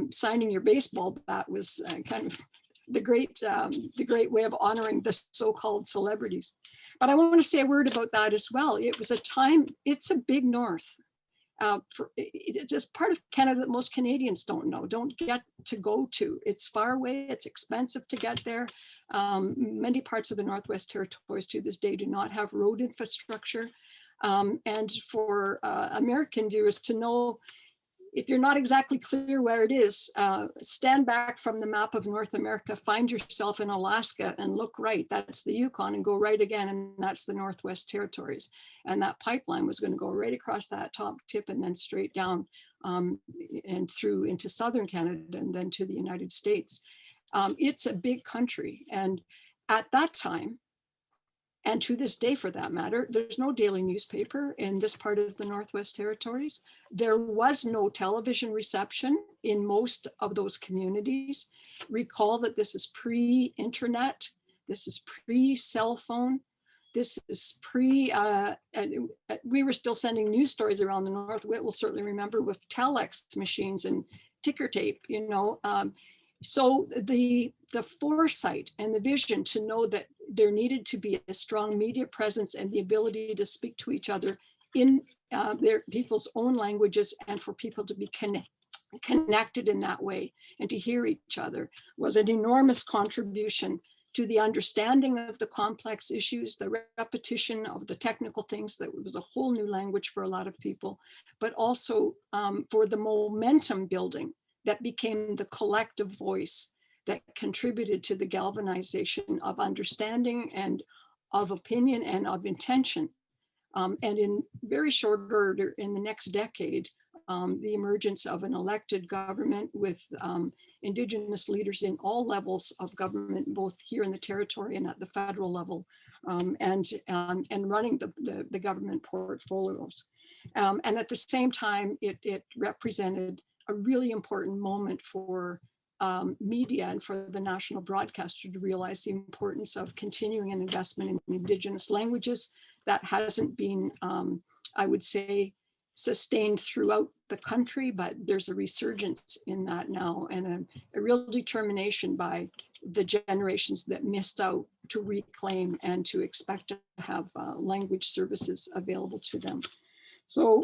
signing your baseball bat was kind of the great way of honoring the so-called celebrities. But I want to say a word about that as well. It was a time, it's a big North. It's just part of Canada that most Canadians don't get to go to. It's far away, it's expensive to get there. Many parts of the Northwest Territories to this day do not have road infrastructure. And for American viewers to know, if you're not exactly clear where it is, stand back from the map of North America, find yourself in Alaska and look right, that's the Yukon, and go right again, and that's the Northwest Territories. And that pipeline was going to go right across that top tip and then straight down and through into Southern Canada and then to the United States. It's a big country. And at that time, and to this day, for that matter, there's no daily newspaper in this part of the Northwest Territories. There was no television reception in most of those communities. Recall that this is pre-internet, this is pre-cell phone, this is we were still sending news stories around the North. Whit will certainly remember, with telex machines and ticker tape, So the foresight and the vision to know that there needed to be a strong media presence and the ability to speak to each other in their people's own languages, and for people to be connected in that way and to hear each other was an enormous contribution to the understanding of the complex issues, the repetition of the technical things that was a whole new language for a lot of people, but also for the momentum building that became the collective voice that contributed to the galvanization of understanding and of opinion and of intention. And in very short order, in the next decade, the emergence of an elected government with Indigenous leaders in all levels of government, both here in the territory and at the federal level, and running the government portfolios. And at the same time, it represented a really important moment for media and for the national broadcaster to realize the importance of continuing an investment in Indigenous languages that hasn't been, I would say, sustained throughout the country, but there's a resurgence in that now, and a real determination by the generations that missed out to reclaim and to expect to have language services available to them. So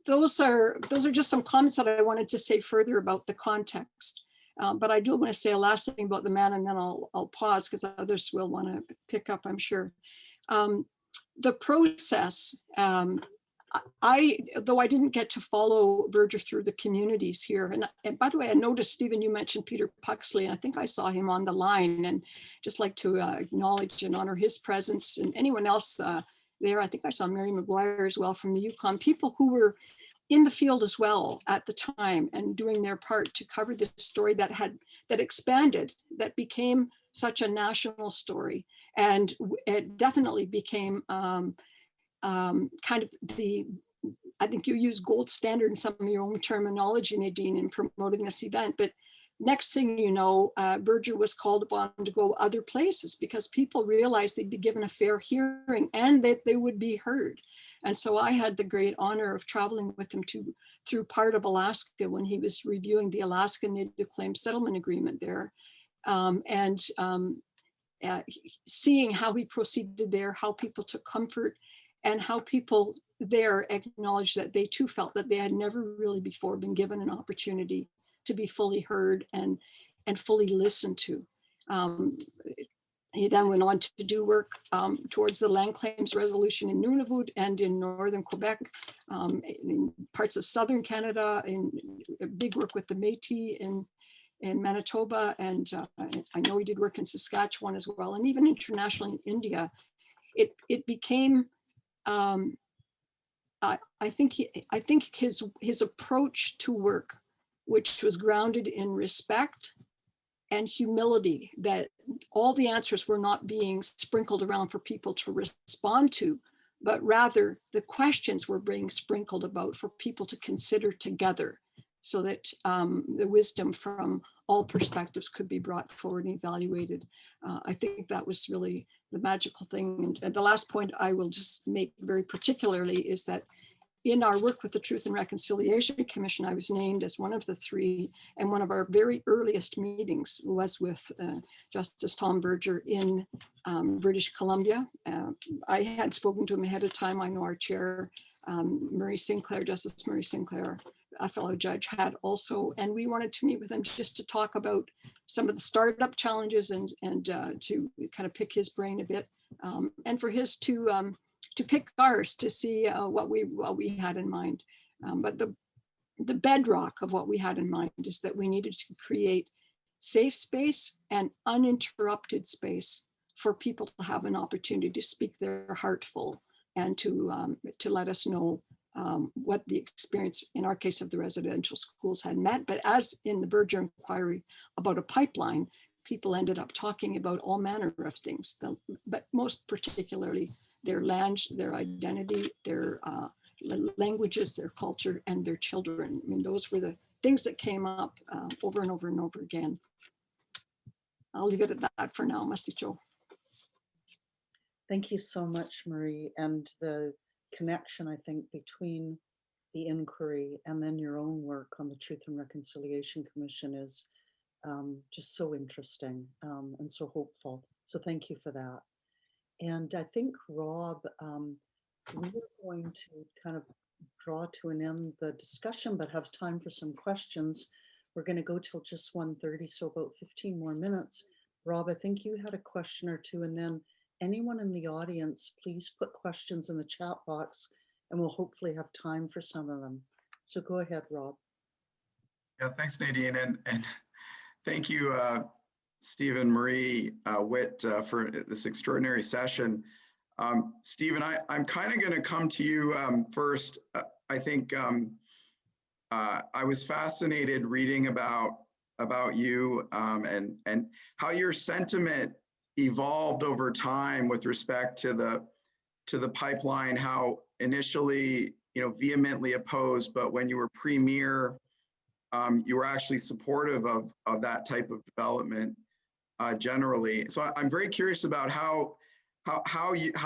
those are just some comments that I wanted to say further about the context. But I do want to say a last thing about the man, and then I'll pause because others will want to pick up, I'm sure. The process, though I didn't get to follow Berger through the communities here. And by the way, I noticed, Stephen, you mentioned Peter Puxley, and I think I saw him on the line, and just like to acknowledge and honor his presence, and anyone else there. I think I saw Mary McGuire as well from the Yukon, people who were in the field as well at the time and doing their part to cover this story that expanded, that became such a national story. And it definitely became kind of I think you use gold standard in some of your own terminology, Nadine, in promoting this event. But next thing you know, Berger was called upon to go other places because people realized they'd be given a fair hearing and that they would be heard. And so I had the great honor of traveling with him through part of Alaska when he was reviewing the Alaska Native Claims Settlement Agreement there. Seeing how he proceeded there, how people took comfort, and how people there acknowledged that they too felt that they had never really before been given an opportunity to be fully heard and fully listened to. He then went on to do work towards the land claims resolution in Nunavut and in northern Quebec, in parts of southern Canada, in big work with the Métis in Manitoba, and I know he did work in Saskatchewan as well, and even internationally in India. It became, I think his approach to work, which was grounded in respect and humility, that all the answers were not being sprinkled around for people to respond to, but rather the questions were being sprinkled about for people to consider together, so that the wisdom from all perspectives could be brought forward and evaluated. I think that was really the magical thing. And the last point I will just make very particularly is that in our work with the Truth and Reconciliation Commission, I was named as one of the three, and one of our very earliest meetings was with Justice Tom Berger in British Columbia. I had spoken to him ahead of time. I know our chair, Murray Sinclair, Justice Murray Sinclair, a fellow judge, had also, and we wanted to meet with him just to talk about some of the startup challenges and to kind of pick his brain a bit, and for his to pick ours to see what we had in mind. But the bedrock of what we had in mind is that we needed to create safe space and uninterrupted space for people to have an opportunity to speak their heart full and to let us know what the experience, in our case of the residential schools, had meant. But as in the Berger inquiry about a pipeline, people ended up talking about all manner of things, but most particularly their land, their identity, their languages, their culture, and their children. I mean, those were the things that came up over and over and over again. I'll leave it at that for now, Masticho. Thank you so much, Marie. And the connection, I think, between the inquiry and then your own work on the Truth and Reconciliation Commission is just so interesting and so hopeful. So thank you for that. And I think Rob We are going to kind of draw to an end the discussion, but have time for some questions. We're going to go till just 1:30, so about 15 more minutes. Rob, I think you had a question or two, and then anyone in the audience, please put questions in the chat box, and we'll hopefully have time for some of them. So go ahead, Rob. Yeah, thanks, Nadine, and thank you, Stephen, Marie, Whit, for this extraordinary session. Stephen, I'm kind of going to come to you first. I think I was fascinated reading about you and how your sentiment evolved over time with respect to the pipeline. How initially, vehemently opposed, but when you were premier, you were actually supportive of that type of development generally. So I'm very curious about how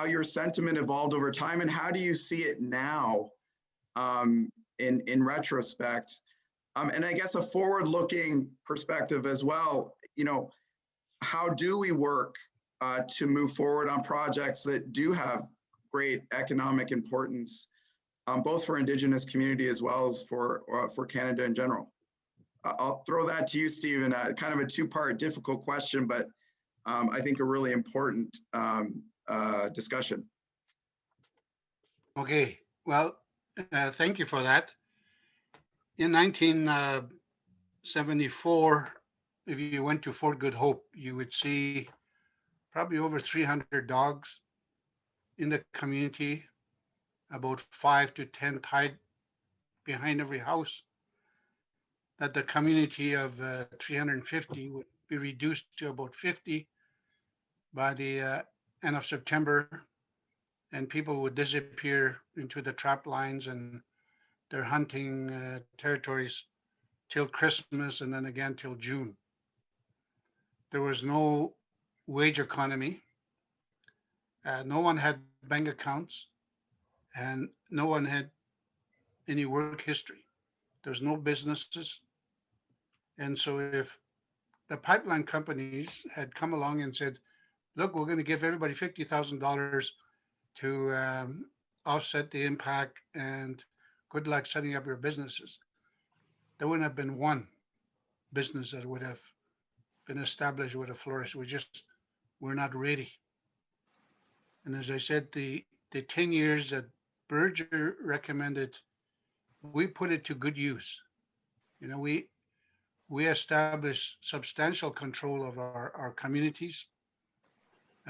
your sentiment evolved over time, and how do you see it now in retrospect? And I guess a forward-looking perspective as well. How do we work to move forward on projects that do have great economic importance, both for Indigenous community as well as for Canada in general? I'll throw that to you, Stephen. Kind of a two-part difficult question, but I think a really important discussion. Okay, well, thank you for that. In 1974, if you went to Fort Good Hope, you would see probably over 300 dogs in the community, about 5 to 10 tied behind every house. That the community of 350 would be reduced to about 50 by the end of September, and people would disappear into the trap lines and their hunting territories till Christmas, and then again till June. There was no wage economy. No one had bank accounts, and no one had any work history. There's no businesses. And so if the pipeline companies had come along and said, look, we're going to give everybody $50,000 to offset the impact, and good luck setting up your businesses, there wouldn't have been one business that would have been established, would have flourished. We're not ready. And as I said, the 10 years that Berger recommended, we put it to good use. We established substantial control of our communities.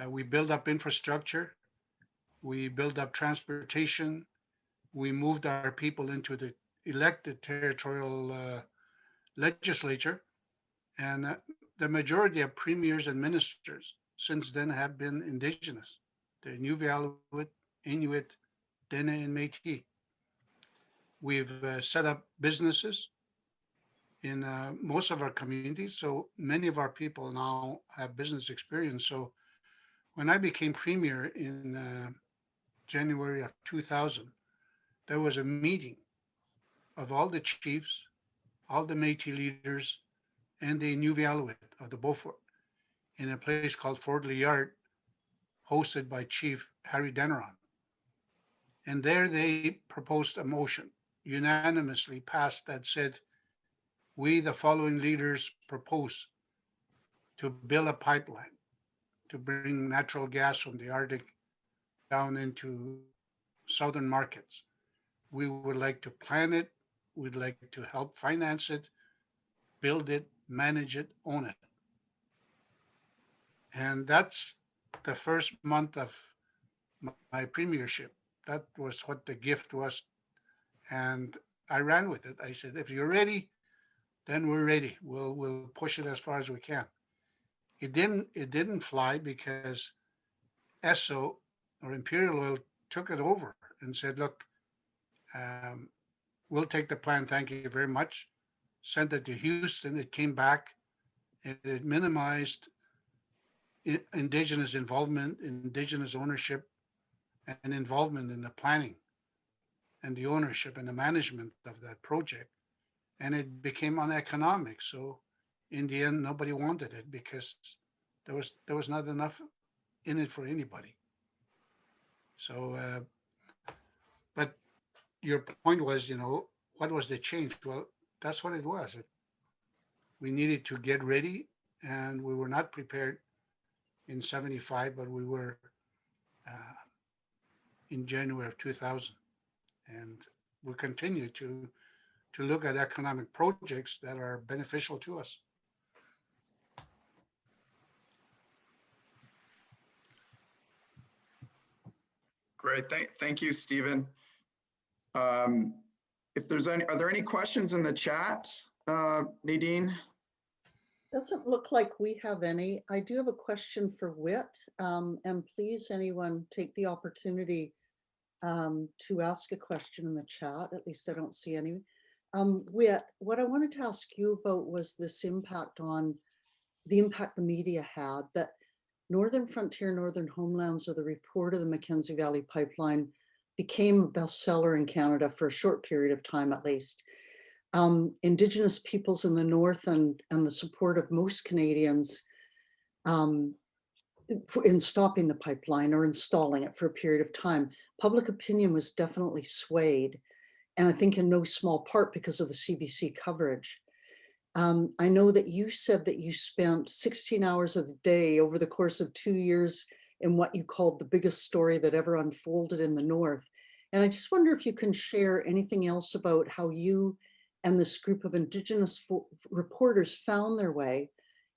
We build up infrastructure. We build up transportation. We moved our people into the elected territorial legislature. And the majority of premiers and ministers since then have been Indigenous. The Nunavut, Inuit, Dene, and Métis. We've set up businesses in most of our communities. So many of our people now have business experience. So when I became premier in January of 2000, there was a meeting of all the chiefs, all the Métis leaders, and the Nunavut of the Beaufort in a place called Fort Liard, hosted by Chief Harry Deneron. And there they proposed a motion, unanimously passed, that said, we, the following leaders, propose to build a pipeline to bring natural gas from the Arctic down into southern markets. We would like to plan it. We'd like to help finance it, build it, manage it, own it. And that's the first month of my premiership. That was what the gift was. And I ran with it. I said, if you're ready, then we're ready. We'll push it as far as we can. It didn't fly because ESSO, or Imperial Oil, took it over and said, look, we'll take the plan, thank you very much. Sent it to Houston, it came back, and it minimized Indigenous involvement, Indigenous ownership, and involvement in the planning and the ownership and the management of that project. And it became uneconomic. So in the end, nobody wanted it because there was not enough in it for anybody. So your point was, what was the change? Well, that's what it was. We needed to get ready, and we were not prepared in 75, but we were in January of 2000. And we continue to look at economic projects that are beneficial to us. Great, thank you, Stephen. If there's any, are there any questions in the chat, Nadine? Doesn't look like we have any. I do have a question for Whit, and please anyone take the opportunity to ask a question in the chat. At least I don't see any. Whit, what I wanted to ask you about was this impact the media had, that Northern Frontier, Northern Homelands, or the report of the Mackenzie Valley Pipeline became a bestseller in Canada for a short period of time, at least. Indigenous peoples in the North and the support of most Canadians in stopping the pipeline or installing it for a period of time. Public opinion was definitely swayed, and I think in no small part because of the CBC coverage. I know that you said that you spent 16 hours of the day over the course of 2 years in what you called the biggest story that ever unfolded in the North. And I just wonder if you can share anything else about how you and this group of Indigenous reporters found their way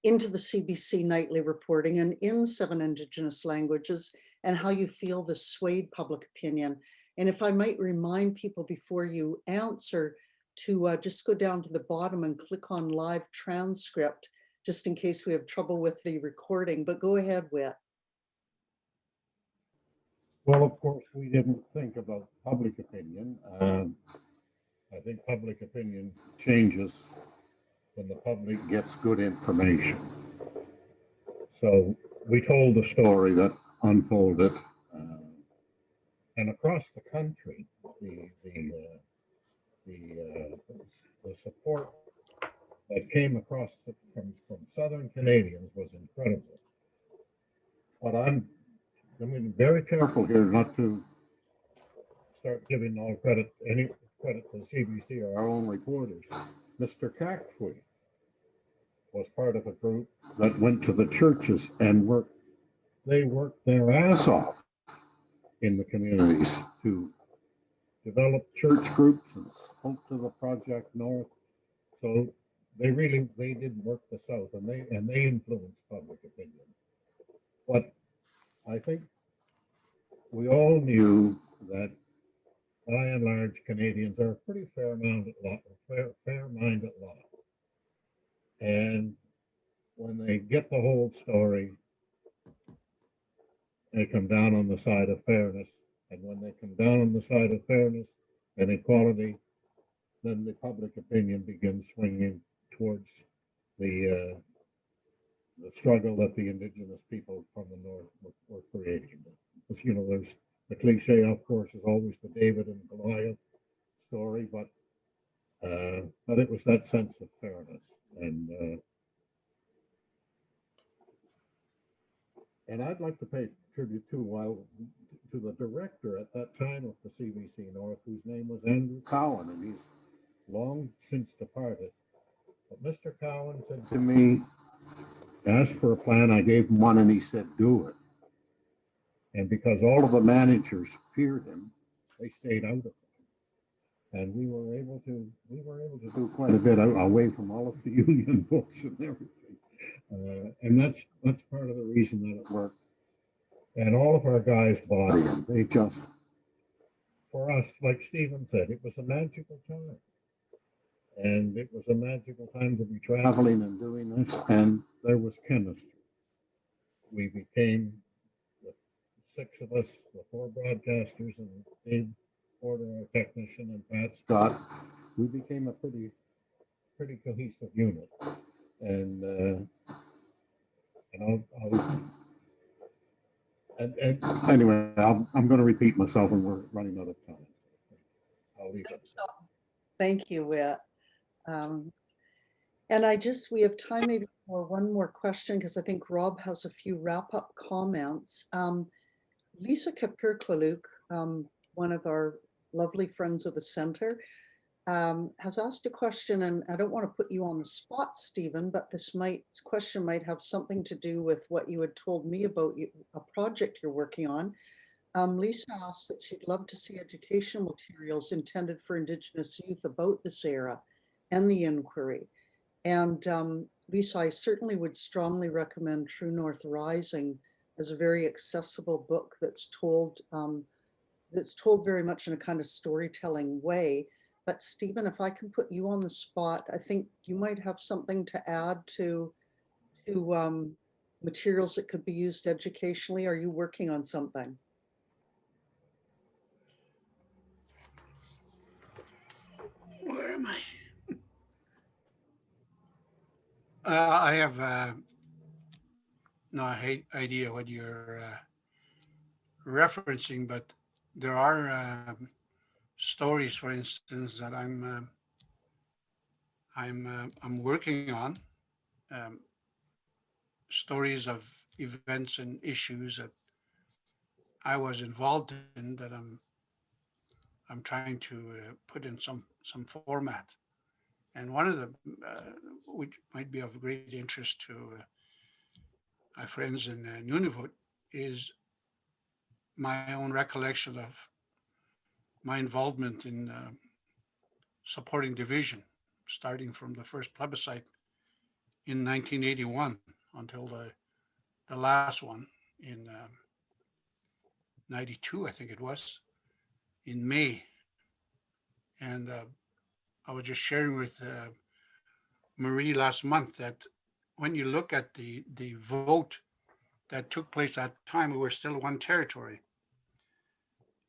into the CBC nightly reporting and in 7 Indigenous languages, and how you feel this swayed public opinion. And if I might remind people before you answer to just go down to the bottom and click on live transcript, just in case we have trouble with the recording, but go ahead, Whit. Well, of course, we didn't think about public opinion. I think public opinion changes when the public gets good information. So we told the story that unfolded, and across the country, the support that came across from Southern Canadians was incredible. But I'm very careful here not to start giving any credit to the CBC or our own reporters. Mr. Kakfwi was part of a group that went to the churches and worked their ass off in the communities to develop church groups and spoke to the Project North. So they did work the South, and they influenced public opinion. But I think we all knew that by and large Canadians are a pretty fair-minded lot. And when they get the whole story, they come down on the side of fairness. And when they come down on the side of fairness and equality, then the public opinion begins swinging towards the struggle that the Indigenous people from the North were creating. Because, there's the cliche, of course, is always the David and Goliath story, but it was that sense of fairness. And I'd like to pay tribute to the director at that time of the CBC North, whose name was Andrew Cowan, and he's long since departed. But Mr. Cowan said to me, asked for a plan, I gave him one, and he said, do it. And because all of the managers feared him, they stayed out of it. And we were able to do quite a bit away from all of the union books and everything. And that's part of the reason that it worked. And all of our guys bought in. They just, for us, like Stephen said, it was a magical time. And it was a magical time to be traveling and doing this. And there was chemistry. We became, the 6 of us, the 4 broadcasters, and Dave Porter, our technician, and Pat Scott, we became a pretty cohesive unit. And anyway, I'm going to repeat myself, and we're running out of time. I'll leave it. Thank you, Whit. And we have time maybe for one more question, because I think Rob has a few wrap-up comments. Lisa Kapirkwaluk, one of our lovely friends of the center, has asked a question, and I don't want to put you on the spot, Stephen, but this question might have something to do with what you had told me about a project you're working on. Lisa asked that she'd love to see educational materials intended for Indigenous youth about this era and the inquiry. And Lisa, I certainly would strongly recommend True North Rising as a very accessible book that's told very much in a kind of storytelling way. But Stephen, if I can put you on the spot, I think you might have something to add to materials that could be used educationally. Are you working on something? Where am I? I have no idea what you're referencing, but there are stories, for instance, that I'm working on. Um, Stories of events and issues that I was involved in that I'm trying to put in some format. And one of them, which might be of great interest to my friends in Nunavut, is my own recollection of my involvement in supporting division, starting from the first plebiscite in 1981 until the last one in 92, I think it was, in May. And I was just sharing with Marie last month that when you look at the vote that took place at the time, we were still one territory.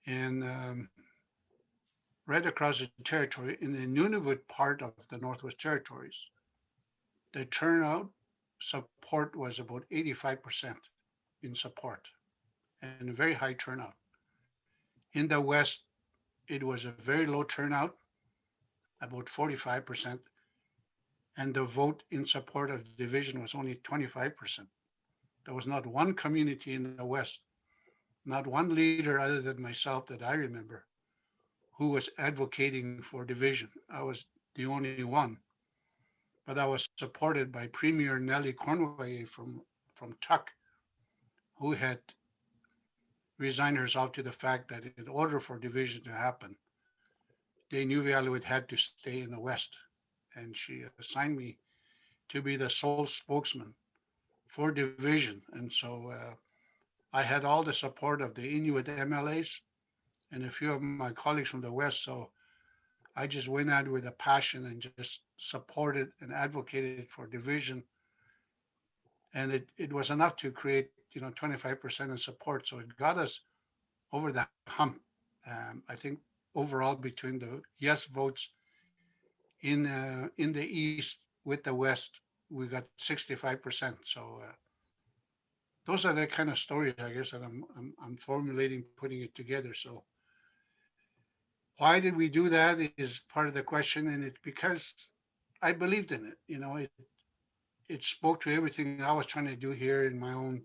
And right across the territory, in the Nunavut part of the Northwest Territories, the turnout support was about 85% in support, and a very high turnout. In the West, it was a very low turnout, about 45%, and the vote in support of division was only 25%. There was not one community in the West, not one leader other than myself that I remember, who was advocating for division. I was the only one, but I was supported by Premier Nellie Cornway from Tuck, who had resigned herself to the fact that in order for division to happen, the Inuvialuit had to stay in the West. And she assigned me to be the sole spokesman for division. And so I had all the support of the Inuit MLAs and a few of my colleagues from the West. So I just went out with a passion and just supported and advocated for division. And it was enough to create, 25% in support. So it got us over that hump. I think overall between the yes votes in the East with the West, we got 65%. So those are the kind of stories, I guess, that I'm formulating, putting it together. So why did we do that is part of the question, and it's because I believed in it. It spoke to everything I was trying to do here in my own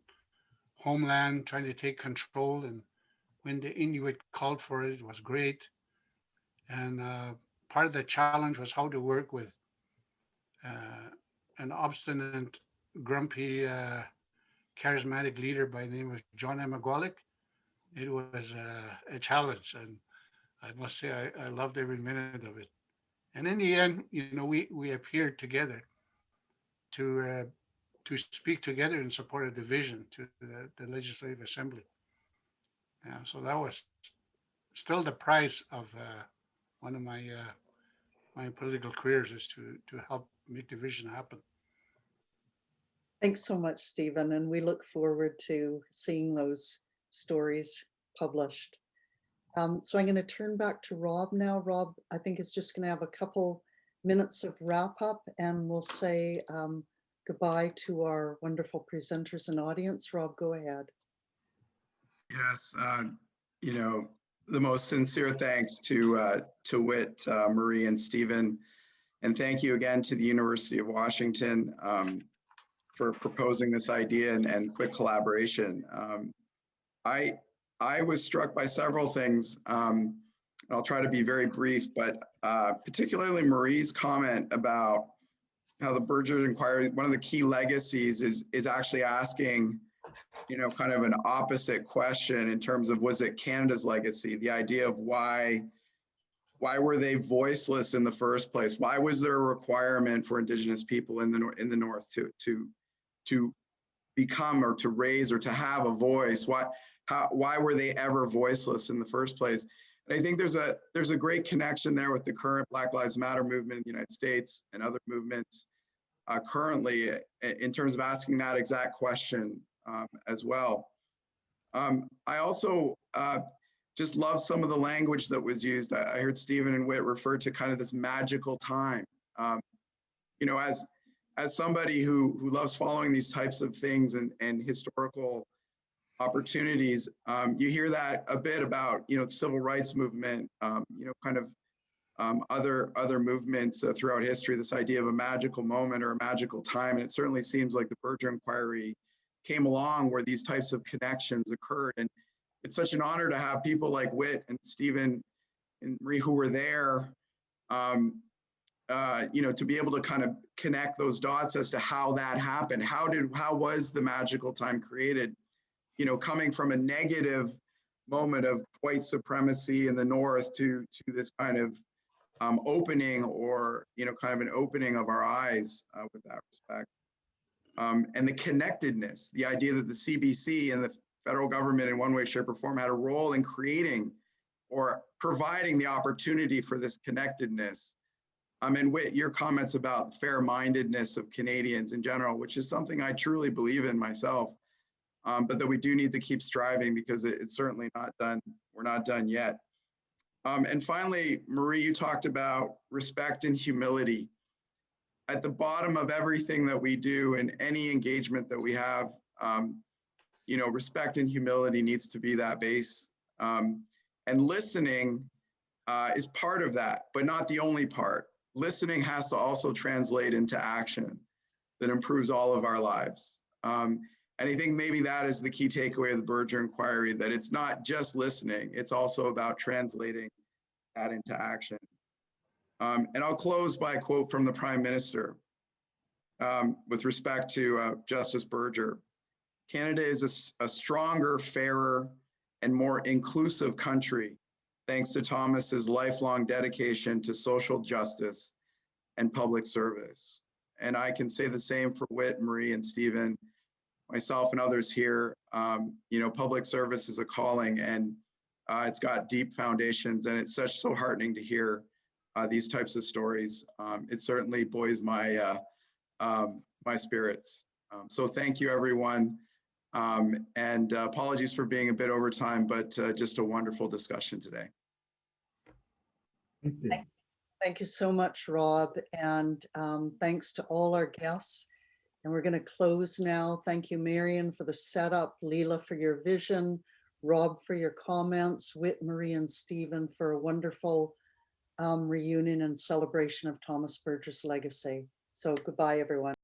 homeland, trying to take control. And when the Inuit called for it, it was great. And part of the challenge was how to work with an obstinate, grumpy, charismatic leader by the name of John Emagwalik. It was a challenge, and I must say I loved every minute of it. And in the end, we appeared together to speak together in support of division to the Legislative Assembly. Yeah, so that was still the price of one of my political careers, is to help make division happen. Thanks so much, Stephen, and we look forward to seeing those stories published. So I'm going to turn back to Rob now. Rob, I think, is just going to have a couple minutes of wrap up, and we'll say goodbye to our wonderful presenters and audience. Rob, go ahead. Yes, the most sincere thanks to Whit, Marie, and Stephen. And thank you again to the University of Washington for proposing this idea and quick collaboration. I was struck by several things. I'll try to be very brief, but particularly Marie's comment about how the Berger Inquiry, one of the key legacies is actually asking, kind of an opposite question in terms of, was it Canada's legacy? The idea of why were they voiceless in the first place? Why was there a requirement for Indigenous people in the North to become or to raise or to have a voice? Why were they ever voiceless in the first place? And I think there's a great connection there with the current Black Lives Matter movement in the United States and other movements currently in terms of asking that exact question as well. I also just love some of the language that was used. I heard Stephen and Whit refer to kind of this magical time. As somebody who loves following these types of things and historical opportunities, you hear that a bit about the civil rights movement, kind of other movements throughout history, this idea of a magical moment or a magical time. And it certainly seems like the Berger Inquiry came along where these types of connections occurred. And it's such an honor to have people like Whit and Stephen and Marie who were there, to be able to kind of connect those dots as to how that happened. How was the magical time created? Coming from a negative moment of white supremacy in the North to this kind of opening, or kind of an opening of our eyes with that respect, and the connectedness, the idea that the CBC and the federal government in one way, shape, or form had a role in creating or providing the opportunity for this connectedness. And Whit, your comments about fair-mindedness of Canadians in general, which is something I truly believe in myself, but that we do need to keep striving because it's certainly not done. We're not done yet. And finally, Marie, you talked about respect and humility. At the bottom of everything that we do and any engagement that we have, respect and humility needs to be that base. And listening is part of that, but not the only part. Listening has to also translate into action that improves all of our lives. And I think maybe that is the key takeaway of the Berger Inquiry, that it's not just listening, it's also about translating that into action. And I'll close by a quote from the Prime Minister with respect to Justice Berger. Canada is a stronger, fairer, and more inclusive country, thanks to Thomas's lifelong dedication to social justice and public service. And I can say the same for Whit, Marie, and Stephen, myself and others here. Public service is a calling, and it's got deep foundations, and it's so heartening to hear these types of stories. It certainly buoys my my spirits. So thank you, everyone. And apologies for being a bit over time, but just a wonderful discussion today. Thank you. Thank you so much, Rob. And thanks to all our guests. And we're going to close now. Thank you, Marion, for the setup, Leela for your vision, Rob for your comments, Whit, Marie, and Stephen for a wonderful reunion and celebration of Thomas Berger's legacy. So goodbye, everyone.